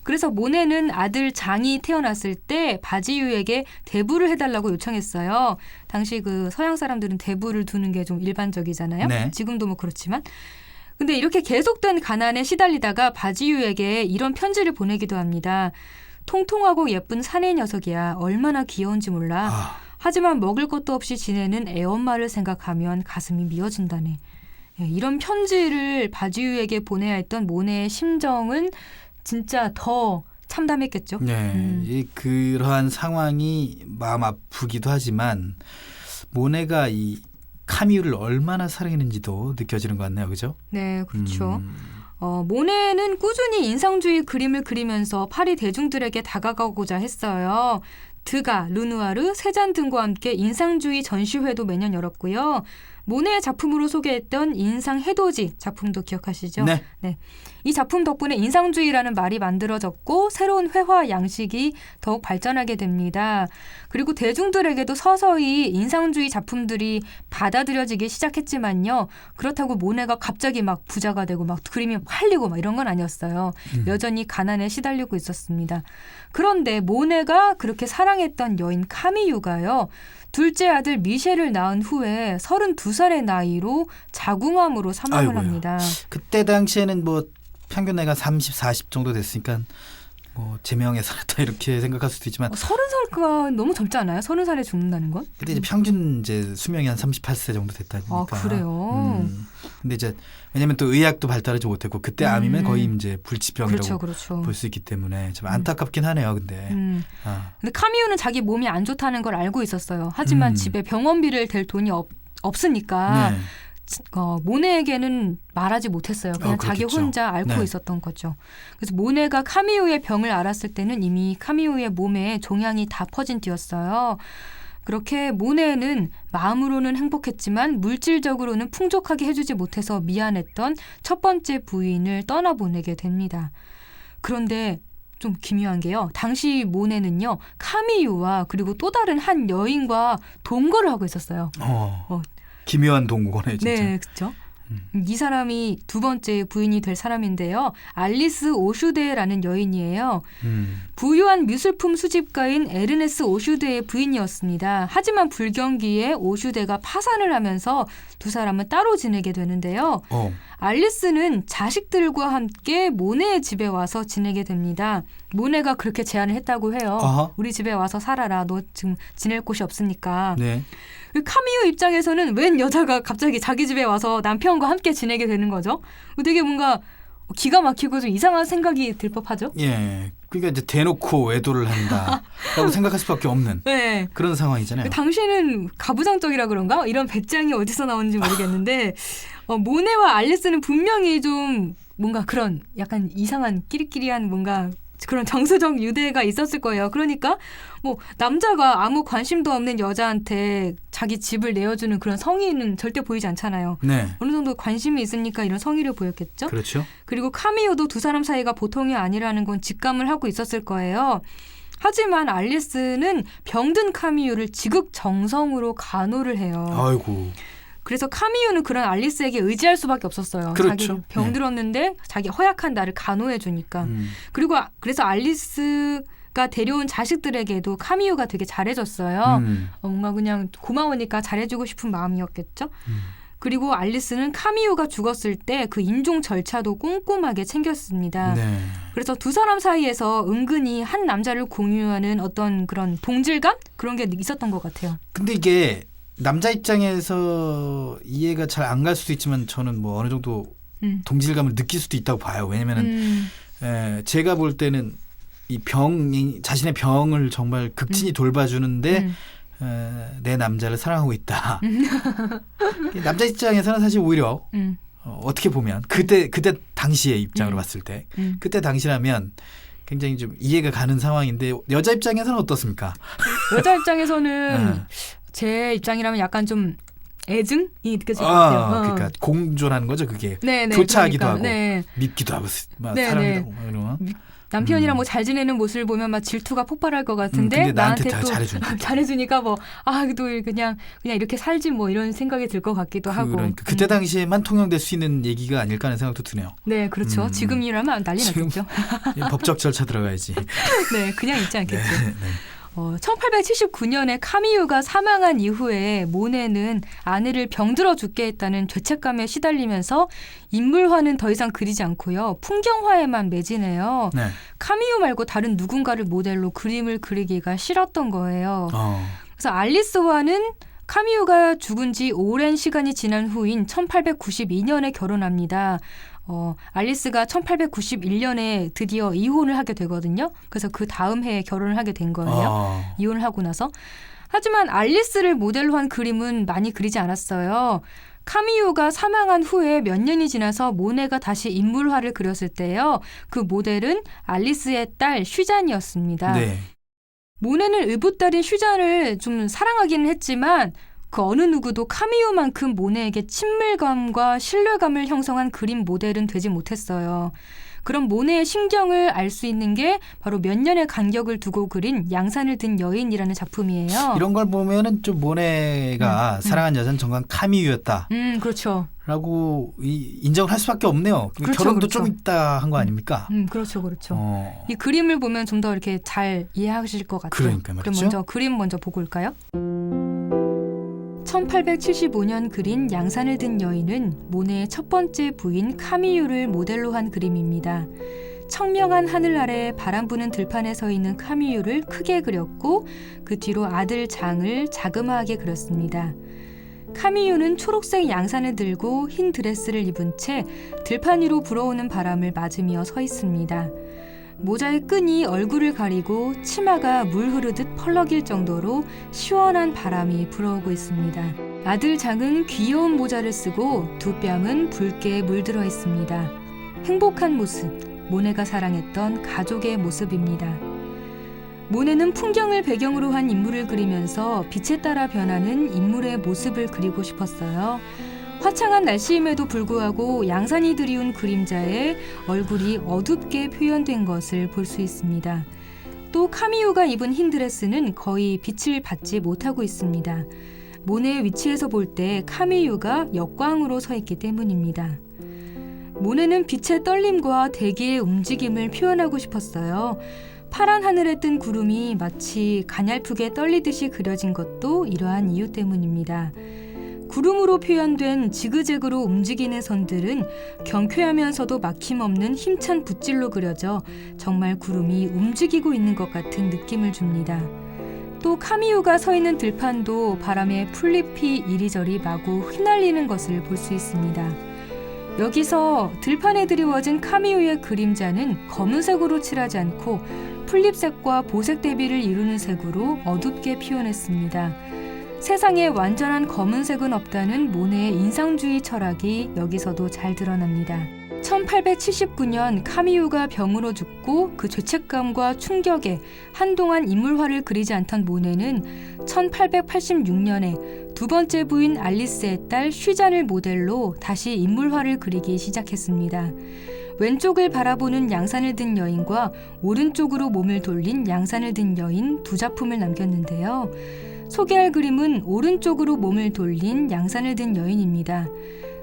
그래서 모네는 아들 장이 태어났을 때 바지유에게 대부를 해달라고 요청했어요. 당시 그 서양 사람들은 대부를 두는 게 좀 일반적이잖아요. 네. 지금도 뭐 그렇지만. 근데 이렇게 계속된 가난에 시달리다가 바지유에게 이런 편지를 보내기도 합니다. 통통하고 예쁜 사내 녀석이야. 얼마나 귀여운지 몰라. 하지만 먹을 것도 없이 지내는 애엄마를 생각하면 가슴이 미어진다네. 예, 이런 편지를 바지유에게 보내야 했던 모네의 심정은 진짜 더 참담했겠죠. 네, 그러한 상황이 마음 아프기도 하지만 모네가 이 카미유를 얼마나 사랑했는지도 느껴지는 것 같네요, 그죠? 네, 그렇죠. 모네는 꾸준히 인상주의 그림을 그리면서 파리 대중들에게 다가가고자 했어요. 드가, 르누아르, 세잔 등과 함께 인상주의 전시회도 매년 열었고요. 모네의 작품으로 소개했던 인상 해돋이 작품도 기억하시죠? 네. 이 작품 덕분에 인상주의라는 말이 만들어졌고 새로운 회화 양식이 더욱 발전하게 됩니다. 그리고 대중들에게도 서서히 인상주의 작품들이 받아들여지기 시작했지만요. 그렇다고 모네가 갑자기 막 부자가 되고 막 그림이 팔리고 막 이런 건 아니었어요. 여전히 가난에 시달리고 있었습니다. 그런데 모네가 그렇게 사랑했던 여인 카미유가요. 둘째 아들 미셸을 낳은 후에 32살의 나이로 자궁암으로 사망을 아이고야. 합니다. 그때 당시에는 뭐 평균 나이가 30, 40 정도 됐으니까 뭐 제명에 살았다 이렇게 생각할 수도 있지만 30살가 너무 젊지 않아요? 30살에 죽는다는 건? 근데 이제 평균 이제 수명이 한 38세 정도 됐다니까. 아, 그래요? 근데 이제 왜냐면 또 의학도 발달하지 못했고 그때 암이면 거의 이제 불치병이라고 그렇죠. 볼 수 있기 때문에 좀 안타깝긴 하네요. 근데. 근데 카미유는 자기 몸이 안 좋다는 걸 알고 있었어요. 하지만 집에 병원비를 댈 돈이 없으니까 네. 모네에게는 말하지 못했어요. 그냥 자기 그렇겠죠. 혼자 앓고 네. 있었던 거죠. 그래서 모네가 카미유의 병을 알았을 때는 이미 카미유의 몸에 종양이 다 퍼진 뒤였어요. 그렇게 모네는 마음으로는 행복했지만 물질적으로는 풍족하게 해주지 못해서 미안했던 첫 번째 부인을 떠나보내게 됩니다. 그런데 좀 기묘한 게요. 당시 모네는요. 카미유와 그리고 또 다른 한 여인과 동거를 하고 있었어요. 기묘한 동거네 진짜. 네, 그렇죠. 이 사람이 두 번째 부인이 될 사람인데요. 알리스 오슈데라는 여인이에요. 부유한 미술품 수집가인 에르네스 오슈데의 부인이었습니다. 하지만 불경기에 오슈데가 파산을 하면서 두 사람은 따로 지내게 되는데요. 알리스는 자식들과 함께 모네의 집에 와서 지내게 됩니다. 모네가 그렇게 제안을 했다고 해요. 어허. 우리 집에 와서 살아라. 너 지금 지낼 곳이 없으니까. 네. 카미유 입장에서는 웬 여자가 갑자기 자기 집에 와서 남편과 함께 지내게 되는 거죠? 되게 뭔가 기가 막히고 좀 이상한 생각이 들 법하죠? 예. 그러니까 이제 대놓고 외도를 한다라고 생각할 수밖에 없는 네. 그런 상황이잖아요. 당신은 가부장적이라 그런가? 이런 배짱이 어디서 나오는지 모르겠는데 모네와 알리스는 분명히 좀 뭔가 그런 약간 이상한 끼리끼리한 뭔가 그런 정서적 유대가 있었을 거예요. 그러니까 뭐 남자가 아무 관심도 없는 여자한테 자기 집을 내어주는 그런 성의는 절대 보이지 않잖아요. 네. 어느 정도 관심이 있으니까 이런 성의를 보였겠죠. 그렇죠. 그리고 카미유도 두 사람 사이가 보통이 아니라는 건 직감을 하고 있었을 거예요. 하지만 알리스는 병든 카미유를 지극정성으로 간호를 해요. 아이고. 그래서 카미유는 그런 알리스에게 의지할 수밖에 없었어요. 그렇죠. 자기 병들었는데 자기 허약한 나를 간호해 주니까. 그리고 그래서 알리스가 데려온 자식들에게도 카미유가 되게 잘해줬어요. 뭔가 그냥 고마우니까 잘해주고 싶은 마음이었겠죠. 그리고 알리스는 카미유가 죽었을 때 그 인종 절차도 꼼꼼하게 챙겼습니다. 네. 그래서 두 사람 사이에서 은근히 한 남자를 공유하는 어떤 그런 동질감? 그런 게 있었던 것 같아요. 근데 이게 남자 입장에서 이해가 잘 안 갈 수도 있지만 저는 뭐 어느 정도 동질감을 느낄 수도 있다고 봐요. 왜냐면은 제가 볼 때는 이 자신의 병을 정말 극진히 돌봐주는데 내 남자를 사랑하고 있다. 남자 입장에서는 사실 오히려 어떻게 보면 그때 당시의 입장으로 봤을 때 그때 당시라면 굉장히 좀 이해가 가는 상황인데 여자 입장에서는 어떻습니까? 여자 입장에서는 제 입장이라면 약간 좀 애증이 느껴질 것 같아요. 그러니까 공존하는 거죠, 그게. 네네, 교차하기도 그러니까, 하고 네. 밉기도 하고 네네. 사랑도 하고 이런. 남편이랑 뭐 잘 지내는 모습을 보면 막 질투가 폭발할 것 같은데 근데 나한테 나한테 다 또 잘해주니까 뭐 또 그냥 이렇게 살지 뭐 이런 생각이 들 것 같기도 하고. 그러니까 그때 당시에만 통용될 수 있는 얘기가 아닐까 하는 생각도 드네요. 네, 그렇죠. 지금이라면 난리 났겠죠. 법적 절차 들어가야지. 네, 그냥 있지 않겠죠. 네. 1879년에 카미유가 사망한 이후에 모네는 아내를 병들어 죽게 했다는 죄책감에 시달리면서 인물화는 더 이상 그리지 않고요. 풍경화에만 매진해요. 네. 카미유 말고 다른 누군가를 모델로 그림을 그리기가 싫었던 거예요. 그래서 알리스와는 카미유가 죽은 지 오랜 시간이 지난 후인 1892년에 결혼합니다. 알리스가 1891년에 드디어 이혼을 하게 되거든요. 그래서 그 다음 해에 결혼을 하게 된 거예요. 이혼을 하고 나서. 하지만 알리스를 모델로 한 그림은 많이 그리지 않았어요. 카미유가 사망한 후에 몇 년이 지나서 모네가 다시 인물화를 그렸을 때요. 그 모델은 알리스의 딸 슈잔이었습니다. 네. 모네는 의붓딸인 슈잔을 좀 사랑하기는 했지만 그 어느 누구도 카미유만큼 모네에게 친밀감과 신뢰감을 형성한 그림 모델은 되지 못했어요. 그럼 모네의 심경을 알 수 있는 게 바로 몇 년의 간격을 두고 그린 양산을 든 여인이라는 작품이에요. 이런 걸 보면은 좀 모네가 사랑한 여자는 정말 카미유였다. 그렇죠. 라고 인정을 할 수밖에 없네요. 그렇죠, 결혼도 그렇죠. 좀 있다 한 거 아닙니까? 그렇죠, 그렇죠. 이 그림을 보면 좀 더 이렇게 잘 이해하실 것 같아요. 그러니까 말이죠. 그럼 먼저 그림 먼저 보고 올까요? 1875년 그린 양산을 든 여인은 모네의 첫 번째 부인 카미유를 모델로 한 그림입니다. 청명한 하늘 아래 바람 부는 들판에 서 있는 카미유를 크게 그렸고 그 뒤로 아들 장을 자그마하게 그렸습니다. 카미유는 초록색 양산을 들고 흰 드레스를 입은 채 들판 위로 불어오는 바람을 맞으며 서 있습니다. 모자의 끈이 얼굴을 가리고 치마가 물 흐르듯 펄럭일 정도로 시원한 바람이 불어오고 있습니다. 아들 장은 귀여운 모자를 쓰고 두 뺨은 붉게 물들어 있습니다. 행복한 모습, 모네가 사랑했던 가족의 모습입니다. 모네는 풍경을 배경으로 한 인물을 그리면서 빛에 따라 변하는 인물의 모습을 그리고 싶었어요. 화창한 날씨임에도 불구하고 양산이 드리운 그림자에 얼굴이 어둡게 표현된 것을 볼 수 있습니다. 또 카미유가 입은 흰 드레스는 거의 빛을 받지 못하고 있습니다. 모네의 위치에서 볼 때 카미유가 역광으로 서 있기 때문입니다. 모네는 빛의 떨림과 대기의 움직임을 표현하고 싶었어요. 파란 하늘에 뜬 구름이 마치 가냘프게 떨리듯이 그려진 것도 이러한 이유 때문입니다. 구름으로 표현된 지그재그로 움직이는 선들은 경쾌하면서도 막힘없는 힘찬 붓질로 그려져 정말 구름이 움직이고 있는 것 같은 느낌을 줍니다. 또 카미유가 서 있는 들판도 바람에 풀잎이 이리저리 마구 휘날리는 것을 볼 수 있습니다. 여기서 들판에 드리워진 카미유의 그림자는 검은색으로 칠하지 않고 풀잎색과 보색 대비를 이루는 색으로 어둡게 표현했습니다. 세상에 완전한 검은색은 없다는 모네의 인상주의 철학이 여기서도 잘 드러납니다. 1879년 카미유가 병으로 죽고 그 죄책감과 충격에 한동안 인물화를 그리지 않던 모네는 1886년에 두 번째 부인 알리스의 딸 슈잔을 모델로 다시 인물화를 그리기 시작했습니다. 왼쪽을 바라보는 양산을 든 여인과 오른쪽으로 몸을 돌린 양산을 든 여인 두 작품을 남겼는데요. 소개할 그림은 오른쪽으로 몸을 돌린 양산을 든 여인입니다.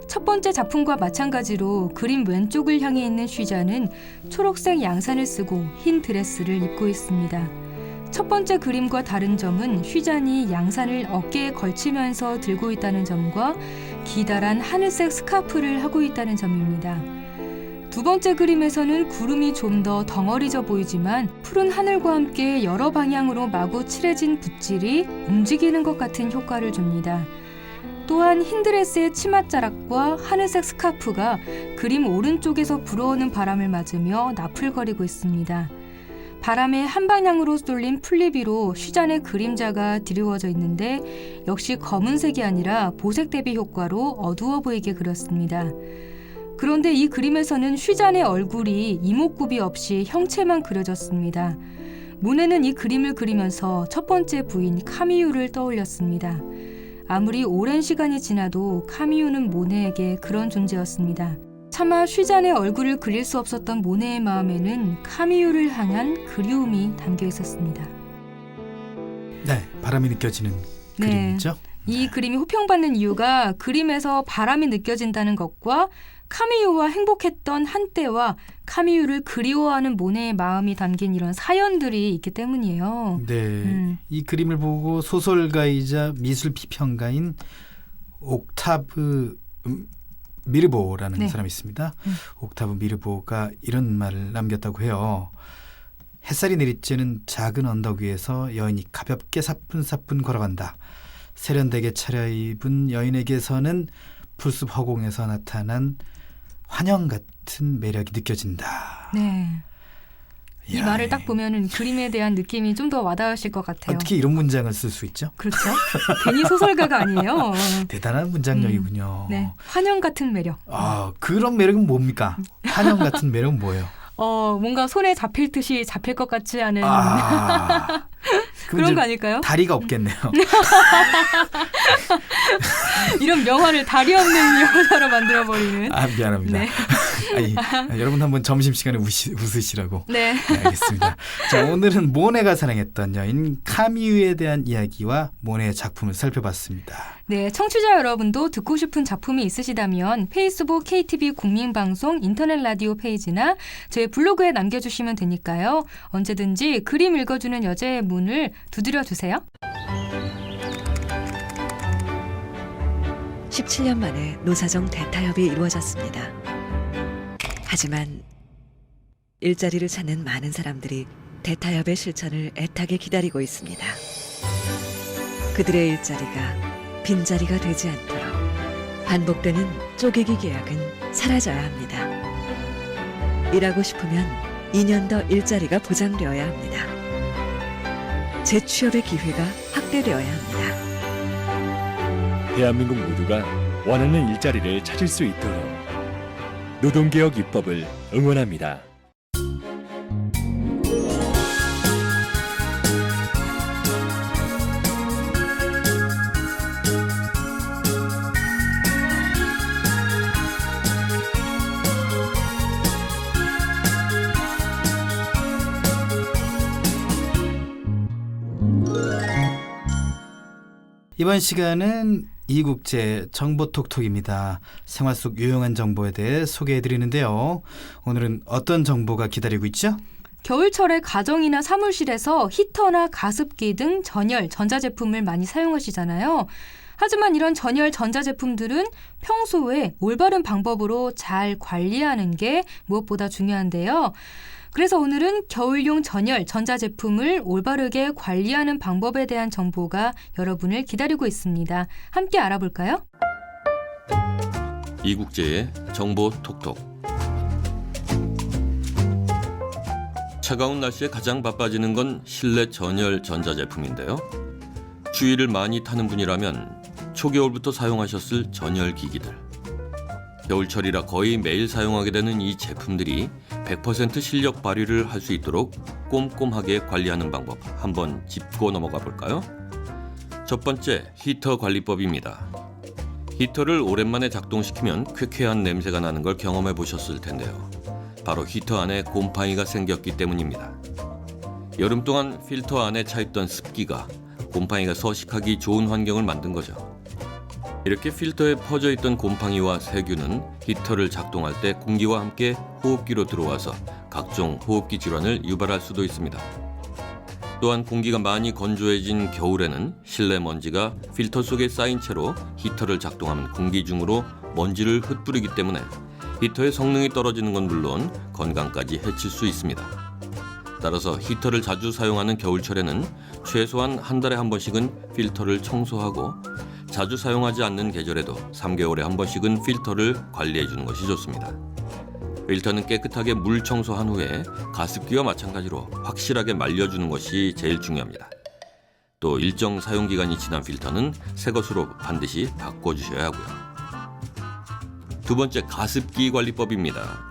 첫 번째 작품과 마찬가지로 그림 왼쪽을 향해 있는 슈잔은 초록색 양산을 쓰고 흰 드레스를 입고 있습니다. 첫 번째 그림과 다른 점은 슈잔이 양산을 어깨에 걸치면서 들고 있다는 점과 기다란 하늘색 스카프를 하고 있다는 점입니다. 두 번째 그림에서는 구름이 좀 더 덩어리져 보이지만 푸른 하늘과 함께 여러 방향으로 마구 칠해진 붓질이 움직이는 것 같은 효과를 줍니다. 또한 흰 드레스의 치맛자락과 하늘색 스카프가 그림 오른쪽에서 불어오는 바람을 맞으며 나풀거리고 있습니다. 바람에 한 방향으로 쏠린 풀잎 위로 슈잔의 그림자가 드리워져 있는데 역시 검은색이 아니라 보색 대비 효과로 어두워 보이게 그렸습니다. 그런데 이 그림에서는 슈잔의 얼굴이 이목구비 없이 형체만 그려졌습니다. 모네는 이 그림을 그리면서 첫 번째 부인 카미유를 떠올렸습니다. 아무리 오랜 시간이 지나도 카미유는 모네에게 그런 존재였습니다. 차마 슈잔의 얼굴을 그릴 수 없었던 모네의 마음에는 카미유를 향한 그리움이 담겨 있었습니다. 네, 바람이 느껴지는 그림이죠. 이 그림이 호평받는 이유가 그림에서 바람이 느껴진다는 것과 카미유와 행복했던 한때와 카미유를 그리워하는 모네의 마음이 담긴 이런 사연들이 있기 때문이에요. 네, 이 그림을 보고 소설가이자 미술 비평가인 옥타브 미르보라는 사람이 있습니다. 옥타브 미르보가 이런 말을 남겼다고 해요. 햇살이 내리쬐는 작은 언덕 위에서 여인이 가볍게 사뿐사뿐 걸어간다. 세련되게 차려입은 여인에게서는 풀숲 허공에서 나타난 환영 같은 매력이 느껴진다. 네. 이 이야, 말을 딱 보면은 그림에 대한 느낌이 좀 더 와닿으실 것 같아요. 어떻게 이런 문장을 쓸 수 있죠? 그렇죠. 괜히 소설가가 아니에요. 대단한 문장력이군요. 네. 환영 같은 매력. 아, 그런 매력은 뭡니까? 환영 같은 매력은 뭐예요? 뭔가 손에 잡힐 듯이 잡힐 것 같지 않은 아, 그런 거 아닐까요? 다리가 없겠네요. 이런 명화를 다리 없는 여자로 만들어버리는. 아, 미안합니다. 네. 아니, 여러분 한번 점심시간에 웃으시라고. 네. 네, 알겠습니다. 자, 오늘은 모네가 사랑했던 여인 카미유에 대한 이야기와 모네의 작품을 살펴봤습니다. 네, 청취자 여러분도 듣고 싶은 작품이 있으시다면 페이스북 KTV 국민방송 인터넷 라디오 페이지나 제 블로그에 남겨주시면 되니까요. 언제든지 그림 읽어주는 여자의 문을 두드려 주세요. 17년 만에 노사정 대타협이 이루어졌습니다. 하지만 일자리를 찾는 많은 사람들이 대타협의 실천을 애타게 기다리고 있습니다. 그들의 일자리가 빈자리가 되지 않도록 반복되는 쪼개기 계약은 사라져야 합니다. 일하고 싶으면 2년 더 일자리가 보장되어야 합니다. 재취업의 기회가 확대되어야 합니다. 대한민국 모두가 원하는 일자리를 찾을 수 있도록 노동개혁 입법을 응원합니다. 이번 시간은 이국제 정보톡톡입니다. 생활 속 유용한 정보에 대해 소개해드리는데요. 오늘은 어떤 정보가 기다리고 있죠? 겨울철에 가정이나 사무실에서 히터나 가습기 등 전열, 전자제품을 많이 사용하시잖아요. 하지만 이런 전열, 전자제품들은 평소에 올바른 방법으로 잘 관리하는 게 무엇보다 중요한데요. 그래서 오늘은 겨울용 전열, 전자제품을 올바르게 관리하는 방법에 대한 정보가 여러분을 기다리고 있습니다. 함께 알아볼까요? 이국제의 정보 톡톡. 차가운 날씨에 가장 바빠지는 건 실내 전열 전자제품인데요. 추위를 많이 타는 분이라면 초겨울부터 사용하셨을 전열기기들. 겨울철이라 거의 매일 사용하게 되는 이 제품들이 100% 실력 발휘를 할 수 있도록 꼼꼼하게 관리하는 방법 한번 짚고 넘어가 볼까요? 첫 번째, 히터 관리법입니다. 히터를 오랜만에 작동시키면 쾌쾌한 냄새가 나는 걸 경험해 보셨을 텐데요. 바로 히터 안에 곰팡이가 생겼기 때문입니다. 여름 동안 필터 안에 차있던 습기가 곰팡이가 서식하기 좋은 환경을 만든 거죠. 이렇게 필터에 퍼져 있던 곰팡이와 세균은 히터를 작동할 때 공기와 함께 호흡기로 들어와서 각종 호흡기 질환을 유발할 수도 있습니다. 또한 공기가 많이 건조해진 겨울에는 실내 먼지가 필터 속에 쌓인 채로 히터를 작동하면 공기 중으로 먼지를 흩뿌리기 때문에 히터의 성능이 떨어지는 건 물론 건강까지 해칠 수 있습니다. 따라서 히터를 자주 사용하는 겨울철에는 최소한 한 달에 한 번씩은 필터를 청소하고 자주 사용하지 않는 계절에도 3개월에 한 번씩은 필터를 관리해 주는 것이 좋습니다. 필터는 깨끗하게 물 청소한 후에 가습기와 마찬가지로 확실하게 말려주는 것이 제일 중요합니다. 또 일정 사용기간이 지난 필터는 새 것으로 반드시 바꿔주셔야 하고요. 두 번째, 가습기 관리법입니다.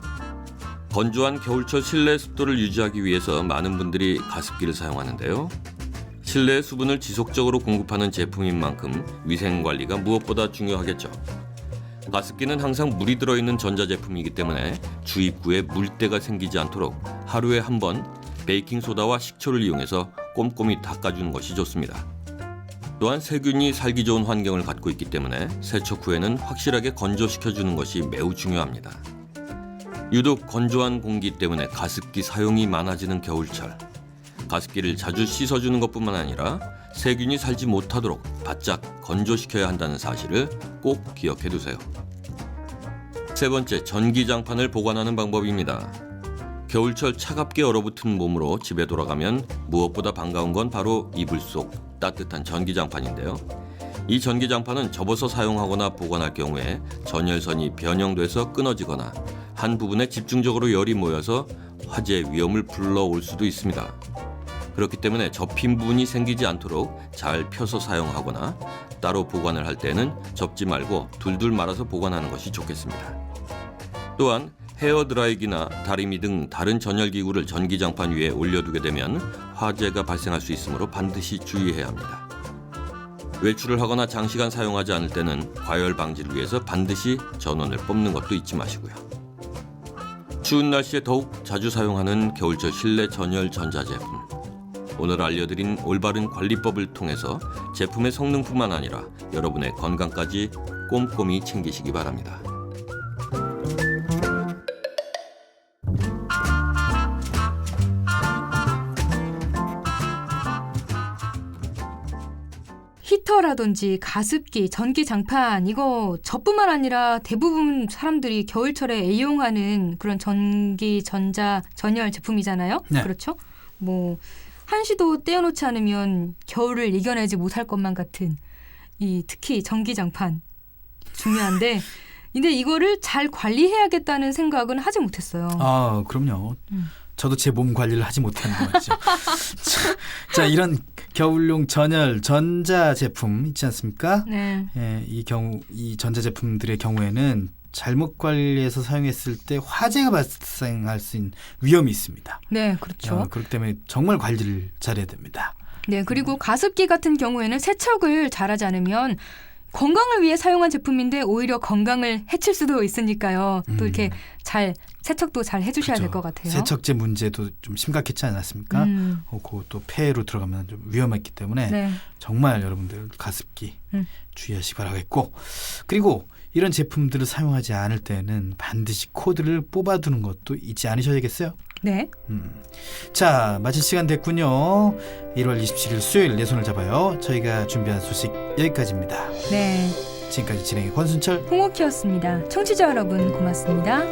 건조한 겨울철 실내 습도를 유지하기 위해서 많은 분들이 가습기를 사용하는데요. 실내 수분을 지속적으로 공급하는 제품인 만큼 위생관리가 무엇보다 중요하겠죠. 가습기는 항상 물이 들어있는 전자제품이기 때문에 주입구에 물때가 생기지 않도록 하루에 한 번 베이킹소다와 식초를 이용해서 꼼꼼히 닦아주는 것이 좋습니다. 또한 세균이 살기 좋은 환경을 갖고 있기 때문에 세척 후에는 확실하게 건조시켜주는 것이 매우 중요합니다. 유독 건조한 공기 때문에 가습기 사용이 많아지는 겨울철. 가습기를 자주 씻어주는 것뿐만 아니라 세균이 살지 못하도록 바짝 건조시켜야 한다는 사실을 꼭 기억해 두세요. 세 번째, 전기장판을 보관하는 방법입니다. 겨울철 차갑게 얼어붙은 몸으로 집에 돌아가면 무엇보다 반가운 건 바로 이불 속 따뜻한 전기장판인데요. 이 전기장판은 접어서 사용하거나 보관할 경우에 전열선이 변형돼서 끊어지거나 한 부분에 집중적으로 열이 모여서 화재 위험을 불러올 수도 있습니다. 그렇기 때문에 접힌 부분이 생기지 않도록 잘 펴서 사용하거나 따로 보관을 할 때는 접지 말고 둘둘 말아서 보관하는 것이 좋겠습니다. 또한 헤어드라이기나 다리미 등 다른 전열기구를 전기장판 위에 올려두게 되면 화재가 발생할 수 있으므로 반드시 주의해야 합니다. 외출을 하거나 장시간 사용하지 않을 때는 과열 방지를 위해서 반드시 전원을 뽑는 것도 잊지 마시고요. 추운 날씨에 더욱 자주 사용하는 겨울철 실내 전열 전자제품. 오늘 알려드린 올바른 관리법을 통해서 제품의 성능뿐만 아니라 여러분의 건강까지 꼼꼼히 챙기시기 바랍니다. 히터라든지 가습기, 전기장판 이거 저뿐만 아니라 대부분 사람들이 겨울철에 애용하는 그런 전기, 전자, 전열 제품이잖아요. 네. 그렇죠? 뭐 한시도 떼어놓지 않으면 겨울을 이겨내지 못할 것만 같은 이 특히 전기장판 중요한데 근데 이거를 잘 관리해야겠다는 생각은 하지 못했어요. 아, 그럼요. 저도 제 몸 관리를 하지 못하는 거죠. 자, 이런 겨울용 전열 전자 제품 있지 않습니까? 네. 예, 이 전자 제품들의 경우에는 잘못 관리해서 사용했을 때 화재가 발생할 수 있는 위험이 있습니다. 네, 그렇죠. 그렇기 때문에 정말 관리를 잘해야 됩니다. 네, 그리고 가습기 같은 경우에는 세척을 잘하지 않으면 건강을 위해 사용한 제품인데 오히려 건강을 해칠 수도 있으니까요. 또 이렇게 잘 세척도 잘 해주셔야 될 것 같아요. 세척제 문제도 좀 심각했지 않았습니까? 그것도 폐로 들어가면 좀 위험했기 때문에 네. 정말 여러분들 가습기 주의하시기 바라겠고 그리고 이런 제품들을 사용하지 않을 때는 반드시 코드를 뽑아두는 것도 잊지 않으셔야겠어요. 네. 자, 마칠 시간 됐군요. 1월 27일 수요일 내 손을 잡아요. 저희가 준비한 소식 여기까지입니다. 네. 지금까지 진행의 권순철 홍옥희였습니다. 청취자 여러분 고맙습니다.